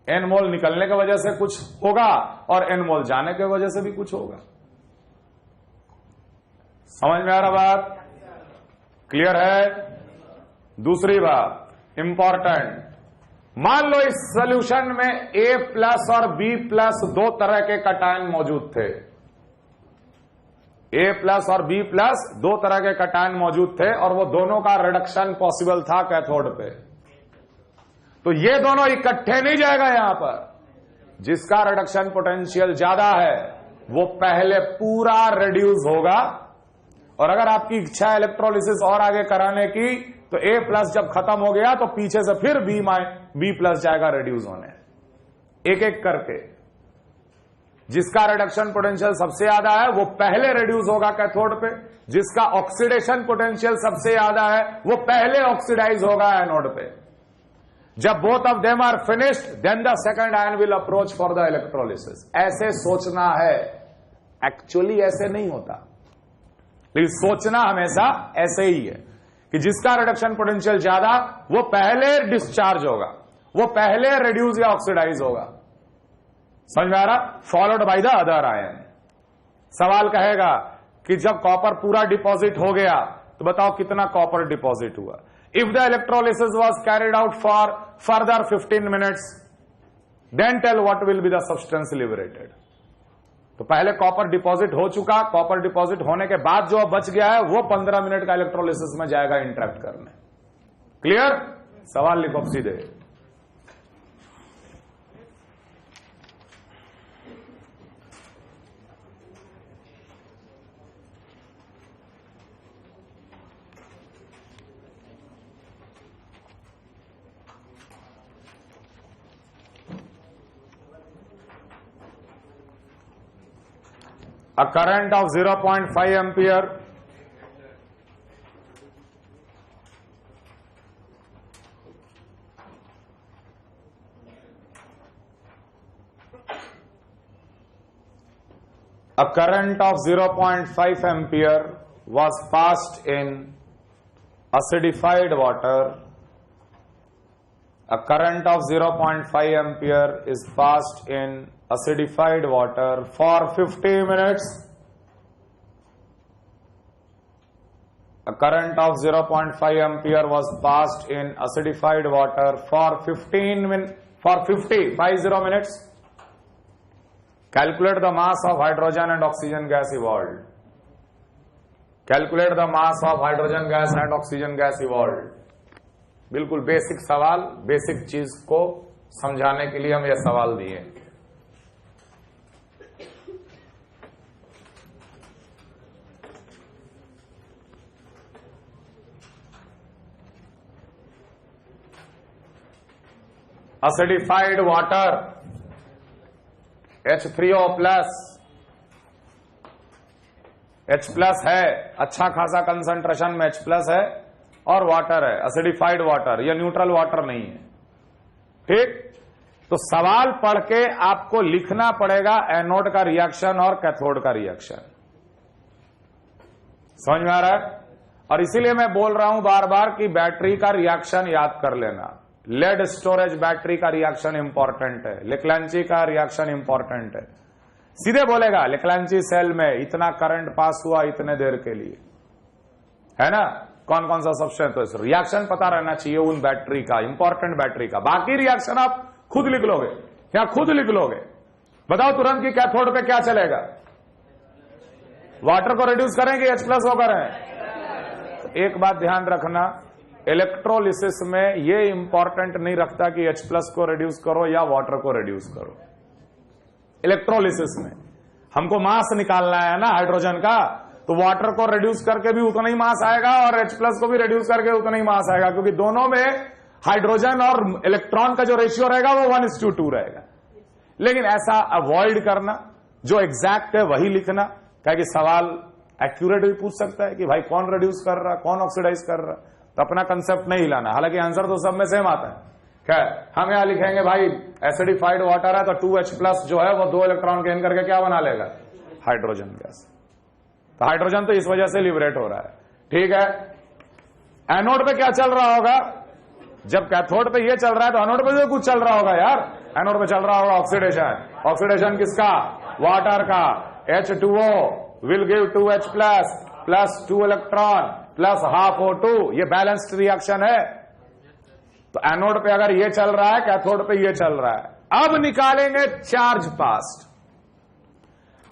n मोल निकलने की वजह से कुछ होगा और n मोल जाने की वजह से भी कुछ होगा. समझ में आ रहा बात? क्लियर है? दूसरी बात इंपॉर्टेंट, मान लो इस सॉल्यूशन में A+ और B+ दो तरह के कटायन मौजूद थे. A+ और B+ दो तरह के कटायन मौजूद थे और वो दोनों का रिडक्शन पॉसिबल था कैथोड पे. तो ये दोनों इकट्ठे नहीं जाएगा. यहां पर जिसका रिडक्शन पोटेंशियल ज्यादा है वो पहले पूरा रिड्यूस होगा, और अगर आपकी इच्छा है इलेक्ट्रोलिसिस और आगे कराने की तो A+ जब खत्म हो गया तो पीछे से फिर B+ जाएगा रिड्यूस होने, एक एक करके. जिसका रिडक्शन पोटेंशियल सबसे ज्यादा है वो पहले रिड्यूस होगा कैथोड पे, जिसका ऑक्सीडेशन पोटेंशियल सबसे ज्यादा है वो पहले ऑक्सीडाइज होगा एनोड पे, जब both of them are finished then the second ion will approach for the electrolysis. ऐसे सोचना है, एक्चुअली ऐसे नहीं होता, लेकिन सोचना हमेशा ऐसे ही है कि जिसका रिडक्शन पोटेंशियल ज्यादा वो पहले डिस्चार्ज होगा, वो पहले रिड्यूस या ऑक्सीडाइज होगा। समझ में आ रहा? Followed by the other ion. सवाल कहेगा कि जब कॉपर पूरा डिपॉजिट हो गया तो बताओ कितना कॉपर डिपॉजिट हुआ। If the electrolysis was carried out for further 15 minutes then tell what will be the substance liberated. तो पहले कॉपर डिपॉजिट हो चुका, कॉपर डिपॉजिट होने के बाद जो बच गया है वो 15 मिनट का इलेक्ट्रोलिसिस में जाएगा इंटरेक्ट करने। क्लियर? सवाल लिखो सीधे। A current of 0.5 ampere was passed in acidified water. A current of 0.5 ampere is passed in acidified water for 50 minutes. A current of 0.5 ampere was passed in acidified water for 50 minutes. Calculate the mass of hydrogen and oxygen gas evolved. Calculate the mass of hydrogen gas and oxygen gas evolved. बिल्कुल बेसिक सवाल, बेसिक चीज को समझाने के लिए हम यह सवाल दिए। acidified water H3O plus, H plus है, अच्छा खासा कंसंट्रेशन में H प्लस है और वाटर है, एसिडिफाइड वाटर, यह न्यूट्रल वाटर नहीं है। ठीक? तो सवाल पढ़ के आपको लिखना पड़ेगा एनोड का रिएक्शन और कैथोड का रिएक्शन। समझ में आ रहा है? और इसीलिए मैं बोल रहा हूं बार बार कि बैटरी का रिएक्शन याद कर लेना। लेड स्टोरेज बैटरी का रिएक्शन इंपॉर्टेंट है, लेक्लांची का रिएक्शन इंपॉर्टेंट है। सीधे बोलेगा लेक्लांची सेल में इतना करंट पास हुआ इतने देर के लिए, है ना? कौन कौन सा सब्सटेंस, तो रिएक्शन पता रहना चाहिए उन बैटरी का, इंपॉर्टेंट बैटरी का। बाकी रिएक्शन आप खुद लिख लोगे या खुद लिख लोगे। बताओ तुरंत कि कैथोड पे क्या चलेगा? वाटर को रिड्यूस करेंगे, H प्लस होकर है। एक बात ध्यान रखना, इलेक्ट्रोलिसिस में ये इंपॉर्टेंट नहीं रखता कि H प्लस को रिड्यूस करो या वाटर को रिड्यूस करो। इलेक्ट्रोलिसिस में हमको मास निकालना है ना हाइड्रोजन का, तो वाटर को रिड्यूस करके भी उतना ही मास आएगा और H प्लस को भी रिड्यूस करके उतना ही मास आएगा, क्योंकि दोनों में हाइड्रोजन और इलेक्ट्रॉन का जो रेशियो रहेगा वो 1:2 रहेगा। लेकिन ऐसा अवॉइड करना, जो एग्जैक्ट है वही लिखना, क्या कि सवाल एक्यूरेट भी पूछ सकता है कि भाई कौन रिड्यूस कर रहा, कौन ऑक्सीडाइज कर रहा, तो अपना कंसेप्ट नहीं हिलाना। हालांकि आंसर तो सब में सेम आता है। खैर हम यहां लिखेंगे भाई एसिडिफाइड वाटर है तो 2H प्लस जो है वो 2 इलेक्ट्रॉन गेन करके क्या बना लेगा? Hydrogen gas. तो हाइड्रोजन तो इस वजह से लिबरेट हो रहा है। ठीक है, एनोड पे क्या चल रहा होगा? जब कैथोड पे ये चल रहा है तो एनोड पे भी कुछ चल रहा होगा यार। एनोड पे चल रहा होगा ऑक्सीडेशन। ऑक्सीडेशन किसका? वाटर का। H2O will give 2H plus plus 2 electron plus half O2, ये बैलेंस्ड रिएक्शन है। तो एनोड पे अगर ये चल रहा है, कैथोड पे ये चल रहा है। अब निकालेंगे charge past.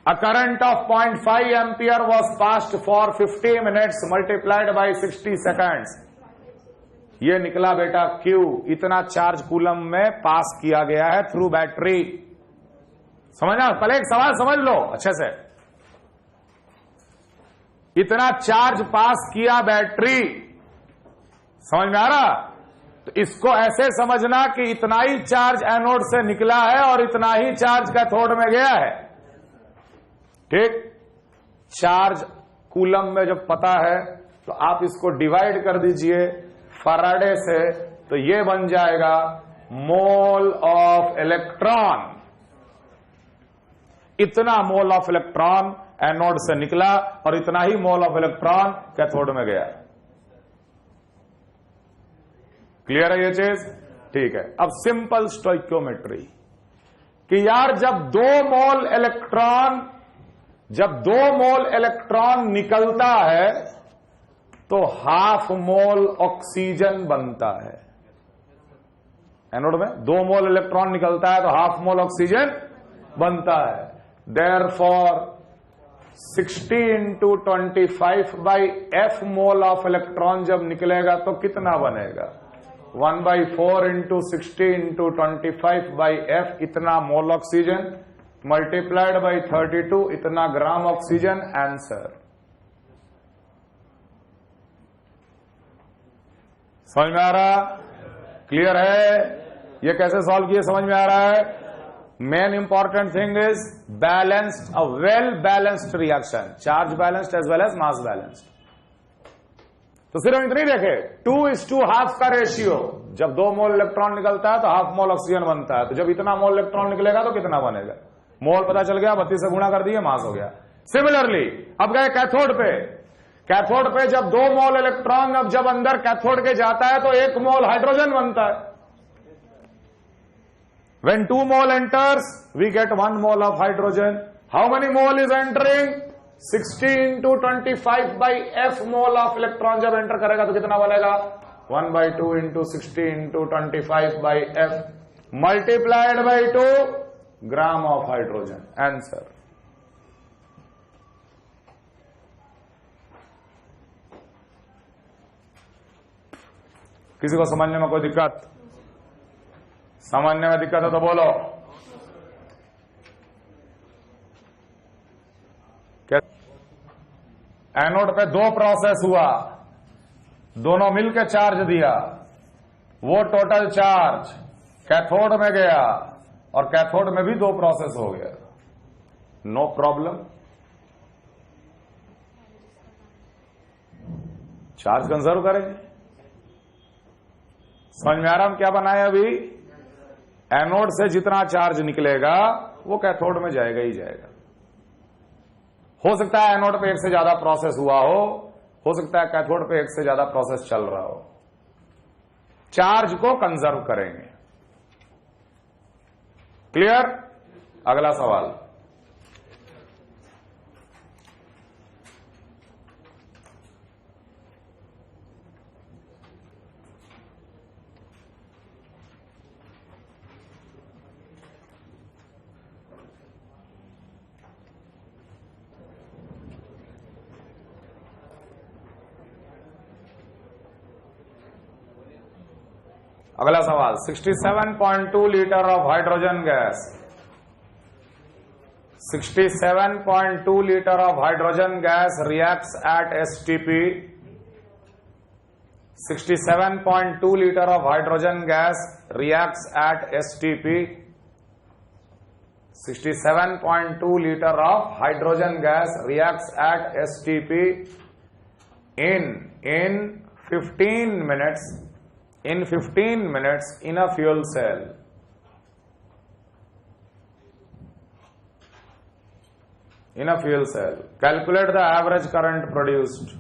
A current of 0.5 ampere was passed for 50 minutes multiplied by 60 seconds. ये निकला बेटा Q, इतना चार्ज कूलम में पास किया गया है थ्रू बैटरी। समझना? पहले एक सवाल समझ लो अच्छे से। इतना चार्ज पास किया बैटरी, समझ में आ रहा? तो इसको ऐसे समझना कि इतना ही चार्ज एनोड से निकला है और इतना ही चार्ज कैथोड में गया है। ठीक? चार्ज कूलम में जब पता है तो आप इसको डिवाइड कर दीजिए फैराडे से तो ये बन जाएगा मोल ऑफ इलेक्ट्रॉन। इतना मोल ऑफ इलेक्ट्रॉन एनोड से निकला और इतना ही मोल ऑफ इलेक्ट्रॉन कैथोड में गया। क्लियर है ये चीज? ठीक है। अब सिंपल स्टोइकियोमेट्री कि यार जब दो मोल इलेक्ट्रॉन निकलता है तो हाफ मोल ऑक्सीजन बनता है। एनोड में 2 मोल इलेक्ट्रॉन निकलता है तो हाफ मोल ऑक्सीजन बनता है। Therefore 60 into 25/f mole of electron जब निकलेगा तो कितना बनेगा? 1/4 into 60 into 25/f इतना मोल ऑक्सीजन मल्टीप्लाइड बाई 32 इतना ग्राम ऑक्सीजन। आंसर समझ में आ रहा? क्लियर है? ये कैसे सॉल्व किए समझ में आ रहा है? Main important thing is balanced, a well balanced reaction, charge balanced as well as mass balanced. तो सिर्फ इतनी देखे 2:1/2 का रेशियो, जब 2 मोल इलेक्ट्रॉन निकलता है तो हाफ मोल ऑक्सीजन बनता है। तो जब इतना मोल इलेक्ट्रॉन निकलेगा तो कितना बनेगा? मोल पता चल गया, 32 से गुणा कर दिए, मास हो गया। सिमिलरली अब गए कैथोड पे। कैथोड पे जब 2 मोल इलेक्ट्रॉन जब अंदर कैथोड के जाता है तो 1 मोल हाइड्रोजन बनता है। When 2 mole enters, we get 1 mole of hydrogen. How many mole is entering? 60 into 25/f mole of electron जब एंटर करेगा तो कितना बनेगा? 1/2 into 60 into 25/f multiplied by 2 gram of hydrogen. Answer किसी को समझने में कोई दिक्कत? समझने में दिक्कत है तो बोलो। क्या एनोड पे 2 प्रोसेस हुआ, दोनों मिलकर चार्ज दिया, वो टोटल चार्ज कैथोड में गया और कैथोड में भी 2 प्रोसेस हो गया। नो प्रॉब्लम, चार्ज कंजर्व करेंगे। समझ में आ रहा हम क्या बनाए? अभी एनोड से जितना चार्ज निकलेगा वो कैथोड में जाएगा ही जाएगा। हो सकता है एनोड पे 1 से ज्यादा प्रोसेस हुआ हो सकता है कैथोड पे 1 से ज्यादा प्रोसेस चल रहा हो। चार्ज को कंजर्व करेंगे। क्लियर? अगला सवाल। अगला सवाल 67.2 litre of hydrogen gas, 67.2 litre of hydrogen gas reacts at STP, 67.2 litre of hydrogen gas reacts at STP, 67.2 litre of hydrogen gas reacts at STP in 15 minutes in a fuel cell. In a fuel cell. Calculate the average current produced.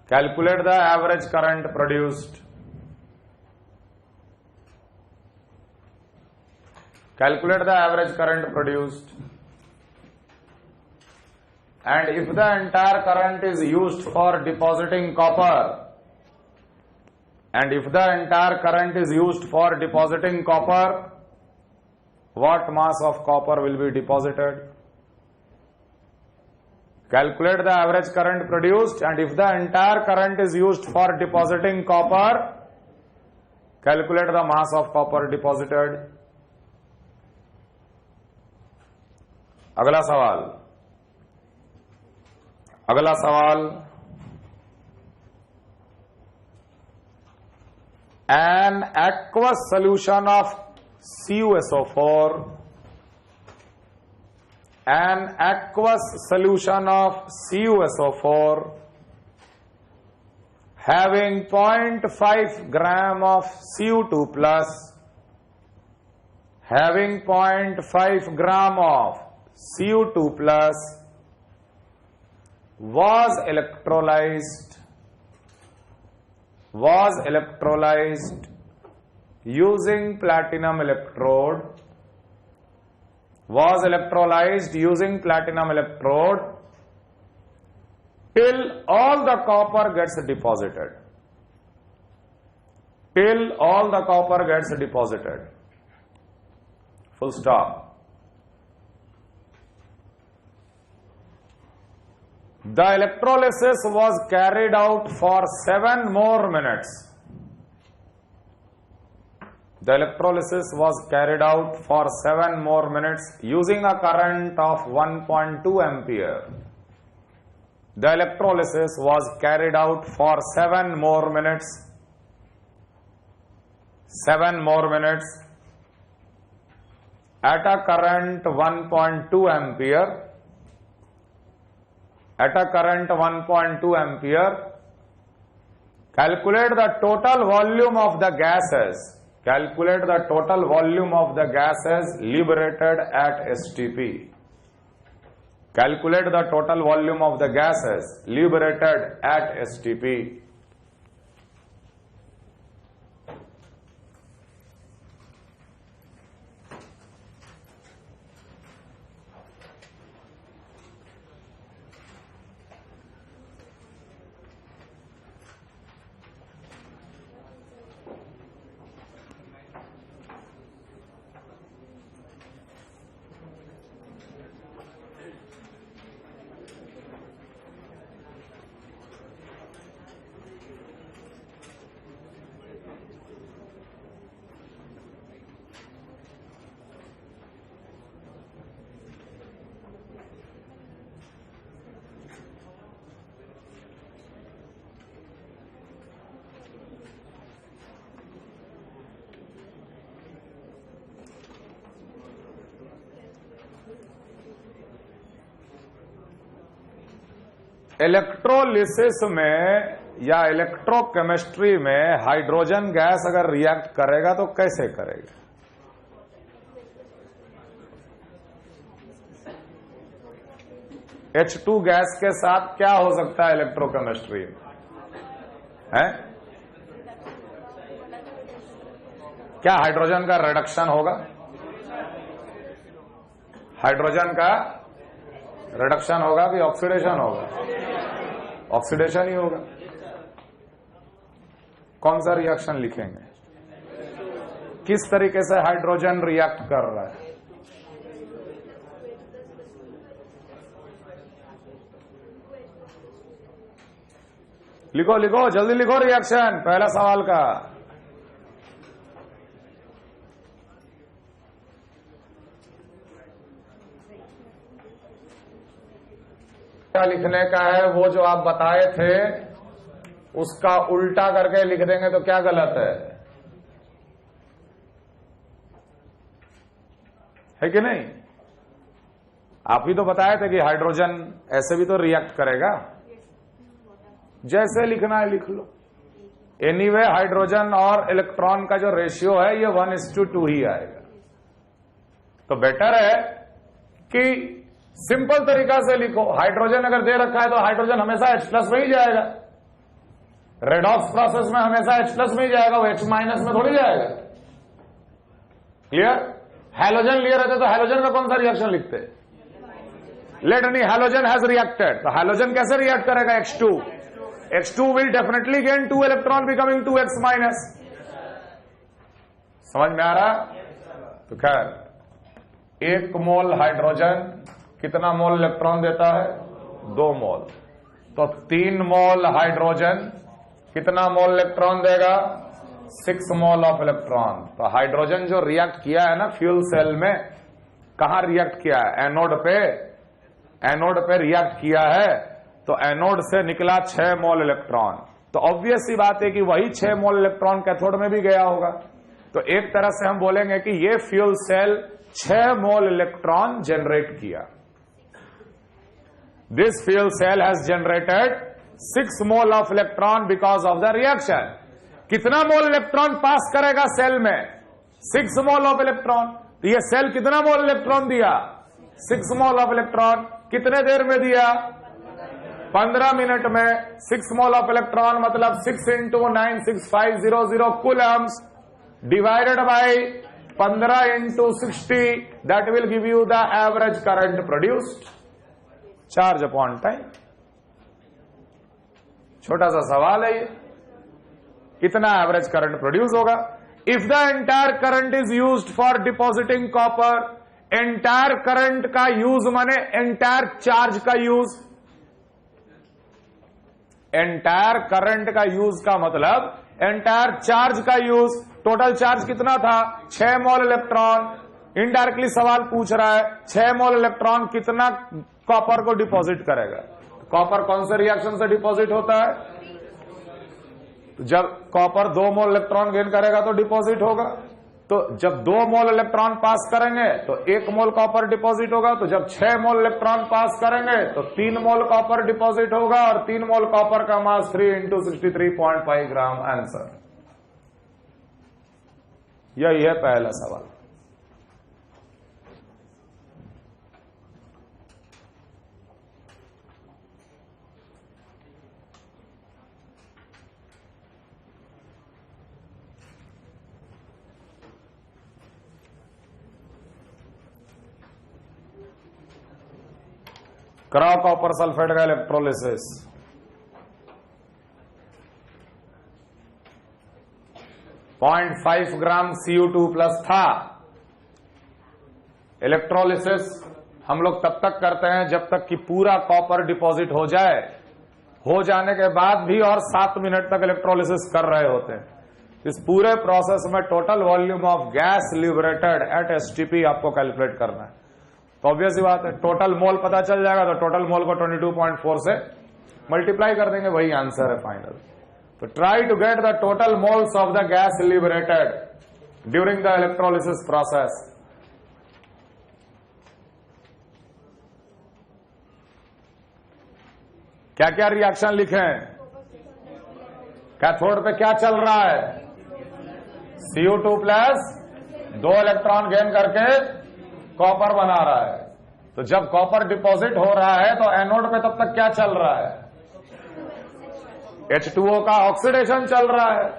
Calculate the average current produced. Calculate the average current produced. And if the entire current is used for depositing copper, and if the entire current is used for depositing copper, what mass of copper will be deposited? Calculate the average current produced, and if the entire current is used for depositing copper, calculate the mass of copper deposited. अगला सवाल an aqueous solution of CuSO4, an aqueous solution of CuSO4 having 0.5 gram of Cu2 plus, having 0.5 gram of Cu2 plus was electrolyzed using platinum electrode, till all the copper gets deposited. Full stop. The electrolysis was carried out for 7 more minutes. The electrolysis was carried out for 7 more minutes using a current of 1.2 ampere. The electrolysis was carried out for 7 more minutes. 7 more minutes at a current 1.2 ampere. At a current 1.2 ampere. Calculate the total volume of the gases. Calculate the total volume of the gases liberated at STP. Calculate the total volume of the gases liberated at STP. Electrolysis में या इलेक्ट्रोकेमिस्ट्री में हाइड्रोजन गैस अगर रिएक्ट करेगा तो कैसे करेगा? H2 गैस के साथ क्या हो सकता है इलेक्ट्रोकेमिस्ट्री में? है क्या हाइड्रोजन का रिडक्शन होगा? हाइड्रोजन का रिडक्शन होगा कि ऑक्सीडेशन होगा? ऑक्सीडेशन ही होगा। कौन सा रिएक्शन लिखेंगे? किस तरीके से हाइड्रोजन रिएक्ट कर रहा है? लिखो लिखो जल्दी लिखो रिएक्शन पहला सवाल का। क्या लिखने का है? वो जो आप बताए थे उसका उल्टा करके लिख देंगे तो क्या गलत है कि नहीं? आप ही तो बताए थे कि हाइड्रोजन ऐसे भी तो रिएक्ट करेगा। जैसे लिखना है लिख लो। एनीवे हाइड्रोजन और इलेक्ट्रॉन का जो रेशियो है ये 1:2 ही आएगा। तो बेटर है कि सिंपल तरीका से लिखो। हाइड्रोजन अगर दे रखा है तो हाइड्रोजन हमेशा H+ में ही जाएगा। रेडॉक्स प्रोसेस में हमेशा H+ में ही जाएगा, वो H- में थोड़ी जाएगा। क्लियर? हैलोजन लिए रहते तो हैलोजन का कौन सा रिएक्शन लिखते? Let any halogen has reacted. तो हैलोजन कैसे रिएक्ट करेगा? H2 will definitely gain 2 electron becoming 2x-। समझ में आ रहा? तो खैर 1 मोल हाइड्रोजन कितना मोल इलेक्ट्रॉन देता है? 2 मोल। तो 3 मोल हाइड्रोजन कितना मोल इलेक्ट्रॉन देगा? 6 मोल ऑफ इलेक्ट्रॉन। तो हाइड्रोजन जो रिएक्ट किया है ना फ्यूल सेल में, कहां रिएक्ट किया है? एनोड पे रिएक्ट किया है। तो एनोड से निकला 6 मोल इलेक्ट्रॉन। तो ऑब्वियस सी बात है कि वही 6 मोल इलेक्ट्रॉन कैथोड में भी गया होगा। तो एक तरह से हम बोलेंगे कि ये fuel cell 6 mole electron generate किया। This fuel cell has generated 6 mole of electron because of the reaction. कितना मोल इलेक्ट्रॉन पास करेगा सेल में? 6 मोल ऑफ इलेक्ट्रॉन। तो ये सेल कितना मोल इलेक्ट्रॉन दिया? 6 मोल ऑफ इलेक्ट्रॉन। कितने देर में दिया? 15 मिनट में। 6 मोल ऑफ इलेक्ट्रॉन मतलब 6 × 96500 Coulomb's divided by 15 × 60, that will give you the average current produced, charge upon time. छोटा सा सवाल है ये, कितना एवरेज करंट प्रोड्यूस होगा? If the entire current is used for depositing copper, entire current का यूज माने एंटायर चार्ज का यूज। एंटायर करंट का यूज का मतलब एंटायर चार्ज का यूज। टोटल चार्ज कितना था? 6 मोल इलेक्ट्रॉन। इनडायरेक्टली सवाल पूछ रहा है 6 मोल इलेक्ट्रॉन कितना कॉपर को डिपॉजिट करेगा। कॉपर कौन से रिएक्शन से डिपॉजिट होता है? जब कॉपर 2 मोल इलेक्ट्रॉन गेन करेगा तो डिपॉजिट होगा। तो जब 2 मोल इलेक्ट्रॉन पास करेंगे तो 1 मोल कॉपर डिपॉजिट होगा। तो जब 6 मोल इलेक्ट्रॉन पास करेंगे तो 3 मोल कॉपर डिपॉजिट होगा, और 3 मोल कॉपर का मास 3 × 63.5 ग्राम। आंसर यही है पहला सवाल। कराओ कॉपर सल्फेट का इलेक्ट्रोलिसिस। .5 ग्राम Cu2 प्लस था। इलेक्ट्रोलिसिस हम लोग तब तक करते हैं जब तक कि पूरा कॉपर डिपॉजिट हो जाए। हो जाने के बाद भी और 7 मिनट तक इलेक्ट्रोलिसिस कर रहे होते हैं। इस पूरे प्रोसेस में total volume of gas liberated at STP आपको कैलकुलेट करना है। तो ऑब्वियस ही बात है, टोटल मोल पता चल जाएगा तो टोटल मोल को 22.4 से मल्टीप्लाई कर देंगे, वही आंसर है फाइनल। तो try to get the total moles of the gas liberated during the electrolysis process. क्या क्या रिएक्शन लिखे? कैथोड पे क्या चल रहा है? Cu2 प्लस 2 इलेक्ट्रॉन गेन करके कॉपर बना रहा है। तो जब कॉपर डिपॉजिट हो रहा है तो एनोड पे तब तक क्या चल रहा है? H2O का ऑक्सीडेशन चल रहा है।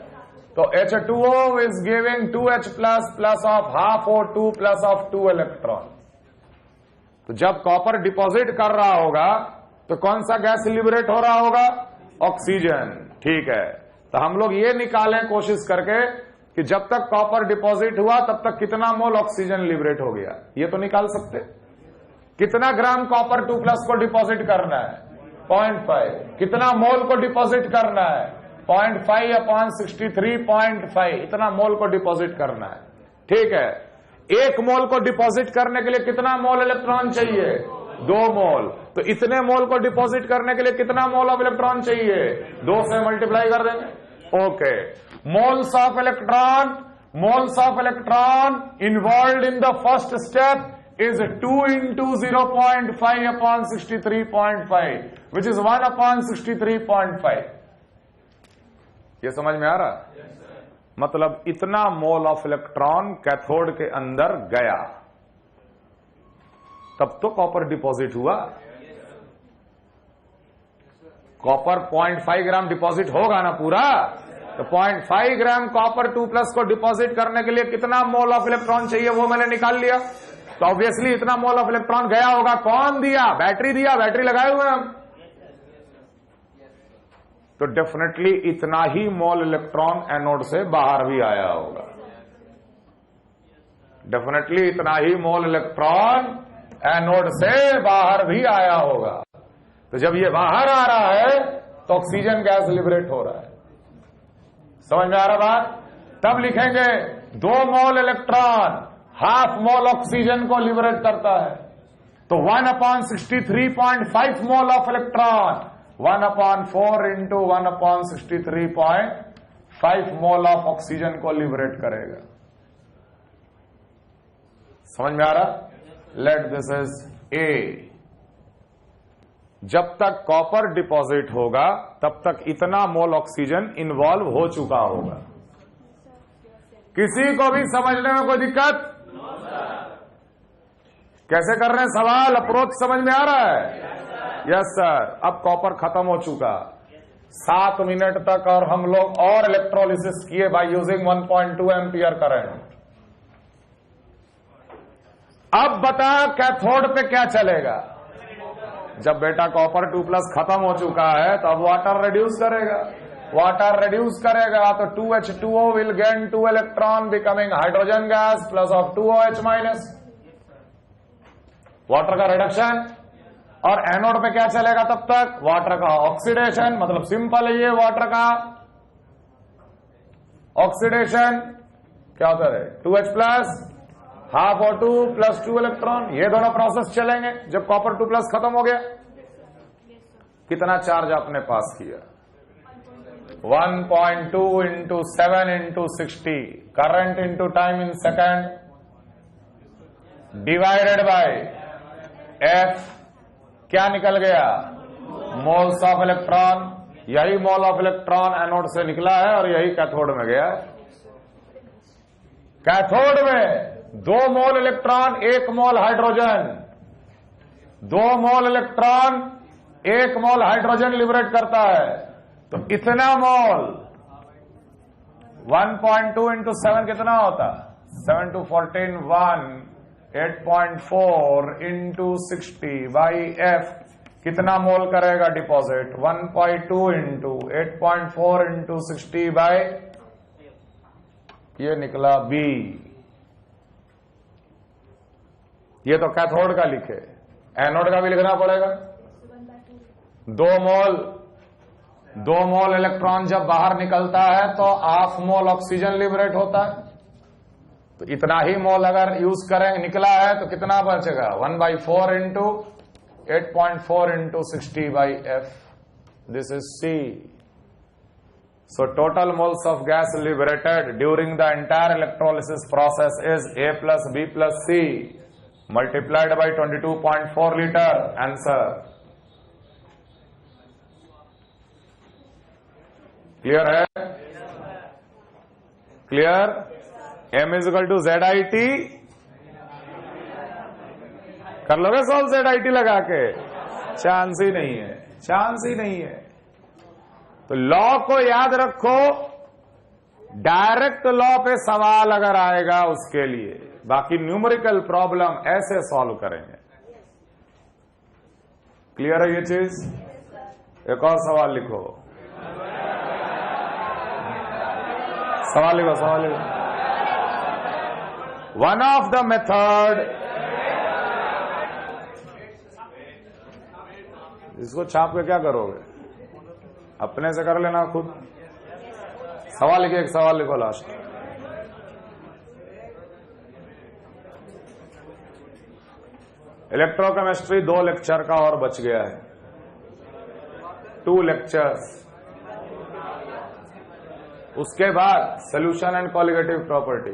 तो H2O is giving 2H plus of half O2 plus of 2 electron. तो जब कॉपर डिपॉजिट कर रहा होगा तो कौन सा गैस लिबरेट हो रहा होगा? ऑक्सीजन। ठीक है, तो हम लोग ये निकालें कोशिश करके कि जब तक कॉपर डिपॉजिट हुआ तब तक कितना मोल ऑक्सीजन लिबरेट हो गया, ये तो निकाल सकते। कितना ग्राम कॉपर 2+ को डिपॉजिट करना है? 0.5। कितना मोल को डिपॉजिट करना है? 0.5 अपॉन 63.5, इतना मोल को डिपॉजिट करना है। ठीक है, 1 मोल को डिपॉजिट करने के लिए कितना मोल इलेक्ट्रॉन चाहिए? 2 मोल। तो इतने मोल को डिपॉजिट करने के लिए कितना मोल ऑफ इलेक्ट्रॉन चाहिए? 2 से मल्टीप्लाई कर देंगे। Okay, moles of electron involved in the first step is 2 × 0.5 upon 63.5, which is 1 upon 63.5। ये समझ में आ रहा? मतलब इतना मोल ऑफ इलेक्ट्रॉन कैथोड के अंदर गया, तब तो कॉपर डिपॉजिट हुआ। कॉपर 0.5 ग्राम डिपॉजिट होगा ना पूरा, तो 0.5 ग्राम कॉपर 2+ को डिपॉजिट करने के लिए कितना मोल ऑफ इलेक्ट्रॉन चाहिए वो मैंने निकाल लिया। तो ऑब्वियसली इतना मोल ऑफ इलेक्ट्रॉन गया होगा। कौन दिया? बैटरी दिया, बैटरी लगाए हुए हम। तो डेफिनेटली इतना ही मोल इलेक्ट्रॉन एनोड से बाहर भी आया होगा। डेफिनेटली इतना ही मोल इलेक्ट्रॉन एनोड से बाहर भी आया होगा। तो जब ये बाहर आ रहा है तो ऑक्सीजन गैस लिबरेट हो रहा है। समझ में आ रहा बात? तब लिखेंगे 2 मोल इलेक्ट्रॉन हाफ मोल ऑक्सीजन को लिबरेट करता है। तो 1 upon 63.5 mole of electron 1/4 × 1/63.5 mole of oxygen को लिबरेट करेगा। समझ में आ रहा? Let this is a. जब तक कॉपर डिपॉजिट होगा तब तक इतना मोल ऑक्सीजन इन्वॉल्व हो चुका होगा। किसी को भी समझने में कोई दिक्कत? कैसे कर रहे हैं सवाल? अप्रोच समझ में आ रहा है? Yes sir. अब कॉपर खत्म हो चुका, 7 मिनट तक, और हम लोग और इलेक्ट्रोलिसिस किए बाय यूजिंग 1.2 एम्पियर करंट। अब बता कैथोड पे क्या चलेगा? जब बेटा कॉपर 2+ खत्म हो चुका है तो अब वाटर रिड्यूस करेगा। वाटर रिड्यूस करेगा तो 2H2O will gain 2 electron becoming hydrogen gas plus of 2OH minus. Water का रिडक्शन। और एनोड पे क्या चलेगा तब तक? वाटर का ऑक्सीडेशन। मतलब सिंपल है ये, वाटर का ऑक्सीडेशन क्या होता है? 2H+ half O2 plus 2 electron. ये दोनों प्रोसेस चलेंगे जब कॉपर 2+ खत्म हो गया। कितना चार्ज आपने पास किया? 1.2 into 7 into 60 current into time in second divided by F। क्या निकल गया? Moles of electron. यही मोल ऑफ इलेक्ट्रॉन एनोड से निकला है और यही कैथोड में गया है। कैथोड में 2 मोल इलेक्ट्रॉन 1 मोल हाइड्रोजन, 2 मोल इलेक्ट्रॉन 1 मोल हाइड्रोजन लिबरेट करता है। तो इतना मोल 1.2 इंटू 7 कितना होता? 7 to 14 1 8.4 इंटू 60 बाई F। कितना मोल करेगा डिपॉजिट? 1.2 इंटू 8.4 इंटू 60 बाई, ये निकला B। ये तो कैथोड का लिखे, एनोड का भी लिखना पड़ेगा। 2 मोल इलेक्ट्रॉन जब बाहर निकलता है तो ½ मोल ऑक्सीजन लिबरेट होता है। तो इतना ही मोल अगर यूज करें निकला है तो कितना बचेगा? 1/4 into 8.4 into 60 by F। This is C। So total moles of gas liberated during the entire electrolysis process is A plus B plus C multiplied by 22.4 liter। Answer clear है? Clear? M is equal to ZIT। कर लोगे सॉल्व ZIT लगा के? चांस ही नहीं है, चांस ही नहीं है। तो लॉ को याद रखो, डायरेक्ट लॉ पे सवाल अगर आएगा उसके लिए, बाकी न्यूमेरिकल प्रॉब्लम ऐसे सॉल्व करेंगे। क्लियर है ये चीज? एक और सवाल लिखो, सवाल लिखो, सवाल लिखो। वन ऑफ द मेथड, इसको छाप के क्या करोगे? अपने से कर लेना खुद। सवाल लिखिए, एक सवाल लिखो लास्ट। इलेक्ट्रोकेमिस्ट्री 2 लेक्चर का और बच गया है, 2 लेक्चर्स। उसके बाद solution and colligative property,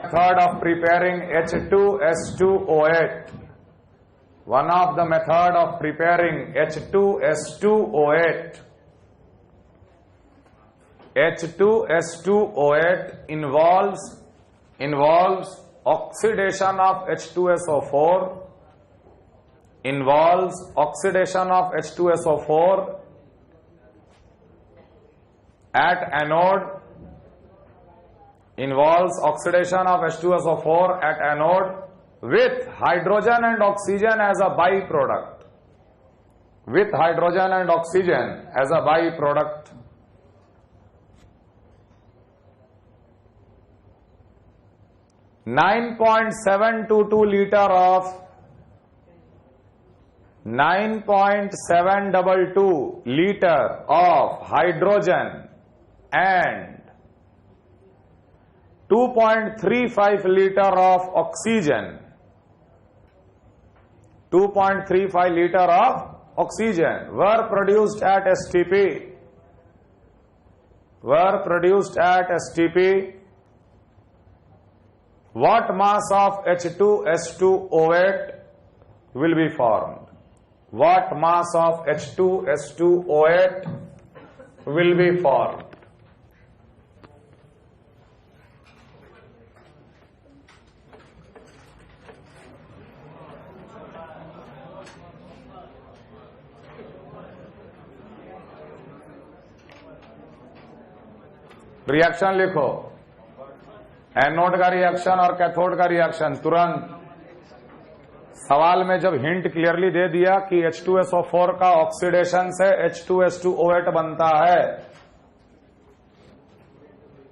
method of preparing H2S2O8। One of the method of preparing H2S2O8। H2S2O8 involves oxidation of H2SO4, involves oxidation of H2SO4 at anode, involves oxidation of H2SO4 at anode with hydrogen and oxygen as a byproduct, with hydrogen and oxygen as a byproduct. .722 liter of 9.722 liter of hydrogen and 2.35 liter of oxygen, 2.35 liter of oxygen were produced at STP, what mass of H2S2O8 will be formed? what mass of H2S2O8 will be formed? Reaction लिखो, एनोड का रिएक्शन और कैथोड का रिएक्शन तुरंत। सवाल में जब हिंट क्लियरली दे दिया कि H2SO4 का ऑक्सीडेशन से H2S2O8 बनता है,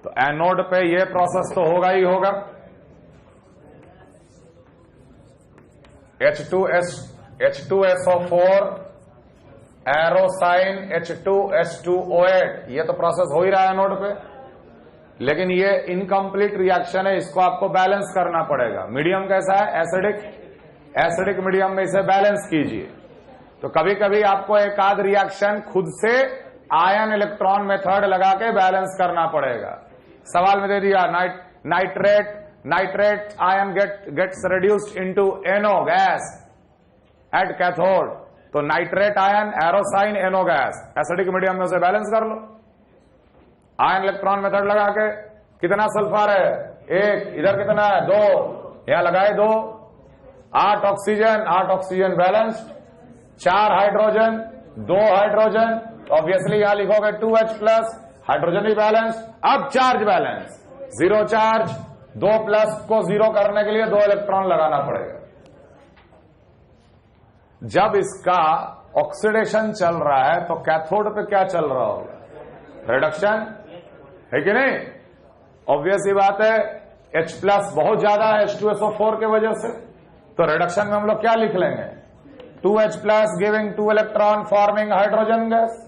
तो एनोड पे ये प्रोसेस तो होगा ही होगा। H2SO4 एरो साइन H2S2O8, ये तो प्रोसेस हो ही रहा है एनोड पे, लेकिन ये इनकम्प्लीट रिएक्शन है, इसको आपको बैलेंस करना पड़ेगा। मीडियम कैसा है? एसिडिक। एसिडिक मीडियम में इसे बैलेंस कीजिए। तो कभी कभी आपको एक आध रिएक्शन खुद से आयन इलेक्ट्रॉन मेथड लगा के बैलेंस करना पड़ेगा। सवाल में दे दिया nitrate ion gets reduced into NO gas at cathode, तो nitrate ion arrow sign NO gas, acidic medium में उसे बैलेंस कर लो। आयन इलेक्ट्रॉन मेथड लगा के कितना सल्फर है? 1, इधर कितना है? 2, यहां लगाए 2, 8 oxygen balanced, 4 hydrogen, 2 hydrogen, obviously यहां लिखोगे 2H+, हाइड्रोजन भी बैलेंस्ड। अब चार्ज बैलेंस, 0 चार्ज, 2+ को 0 करने के लिए 2 इलेक्ट्रॉन लगाना पड़ेगा। जब इसका ऑक्सीडेशन चल रहा है तो कैथोड पे क्या चल रहा होगा? रिडक्शन है कि नहीं? ऑब्वियस ही बात है, H+ बहुत ज्यादा है H2SO4 के वजह से, तो रिडक्शन में हम लोग क्या लिख लेंगे? 2H+ giving 2 electron forming hydrogen gas.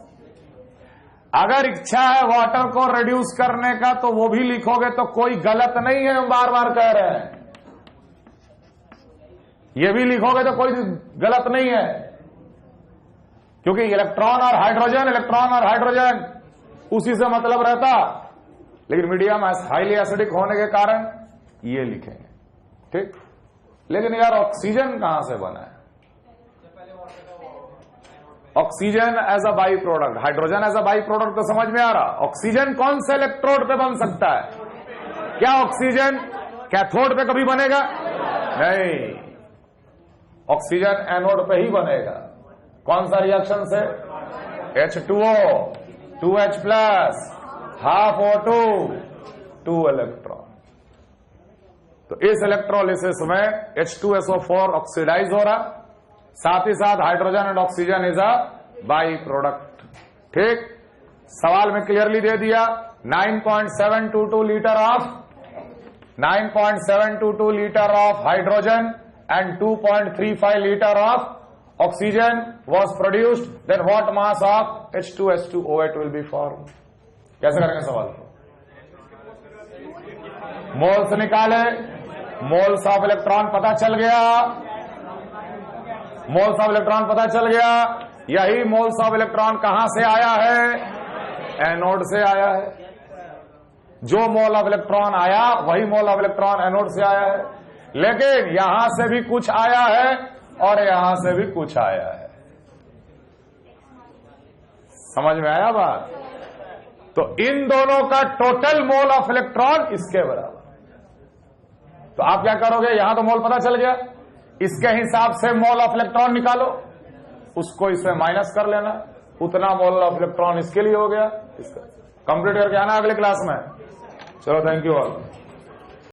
अगर इच्छा है वाटर को रिड्यूस करने का तो वो भी लिखोगे तो कोई गलत नहीं है, हम बार बार कह रहे हैं। ये भी लिखोगे तो कोई गलत नहीं है, क्योंकि इलेक्ट्रॉन और हाइड्रोजन उसी से मतलब रहता, लेकिन मीडियम हाईली एसिडिक होने के कारण ये लिखेंगे, ठीक। लेकिन यार ऑक्सीजन कहां से बना है? Oxygen as a by product, hydrogen as a by product तो समझ में आ रहा। ऑक्सीजन कौन से इलेक्ट्रोड पे बन सकता है? क्या ऑक्सीजन कैथोड पे कभी बनेगा? नहीं, ऑक्सीजन एनोड पे ही बनेगा। कौन सा रिएक्शन से? H2O, 2H+, half O2, 2 electron. तो इस इलेक्ट्रोलिसिस में H2SO4 ऑक्सीडाइज हो रहा, साथ ही साथ hydrogen and oxygen is a by product, ठीक। सवाल में क्लियरली दे दिया 9.722 litre of hydrogen and 2.35 liter of oxygen was produced, then what mass of H2S2O8 will be formed? कैसे करेंगे सवाल? मोल्स निकाले, मोल्स ऑफ इलेक्ट्रॉन पता चल गया, मोल्स ऑफ इलेक्ट्रॉन पता चल गया। यही मोल्स ऑफ इलेक्ट्रॉन कहां से आया है? एनोड से आया है। जो मोल ऑफ इलेक्ट्रॉन आया वही मोल ऑफ इलेक्ट्रॉन एनोड से आया है, लेकिन यहां से भी कुछ आया है और यहां से भी कुछ आया है। समझ में आया बात? तो इन दोनों का टोटल मोल ऑफ इलेक्ट्रॉन इसके बराबर। तो आप क्या करोगे? यहां तो मोल पता चल गया, इसके हिसाब से मोल ऑफ इलेक्ट्रॉन निकालो, उसको इसमें माइनस कर लेना, उतना मोल ऑफ इलेक्ट्रॉन इसके लिए हो गया। इसका कंप्लीट करके आना अगले क्लास में। चलो, थैंक यू ऑल।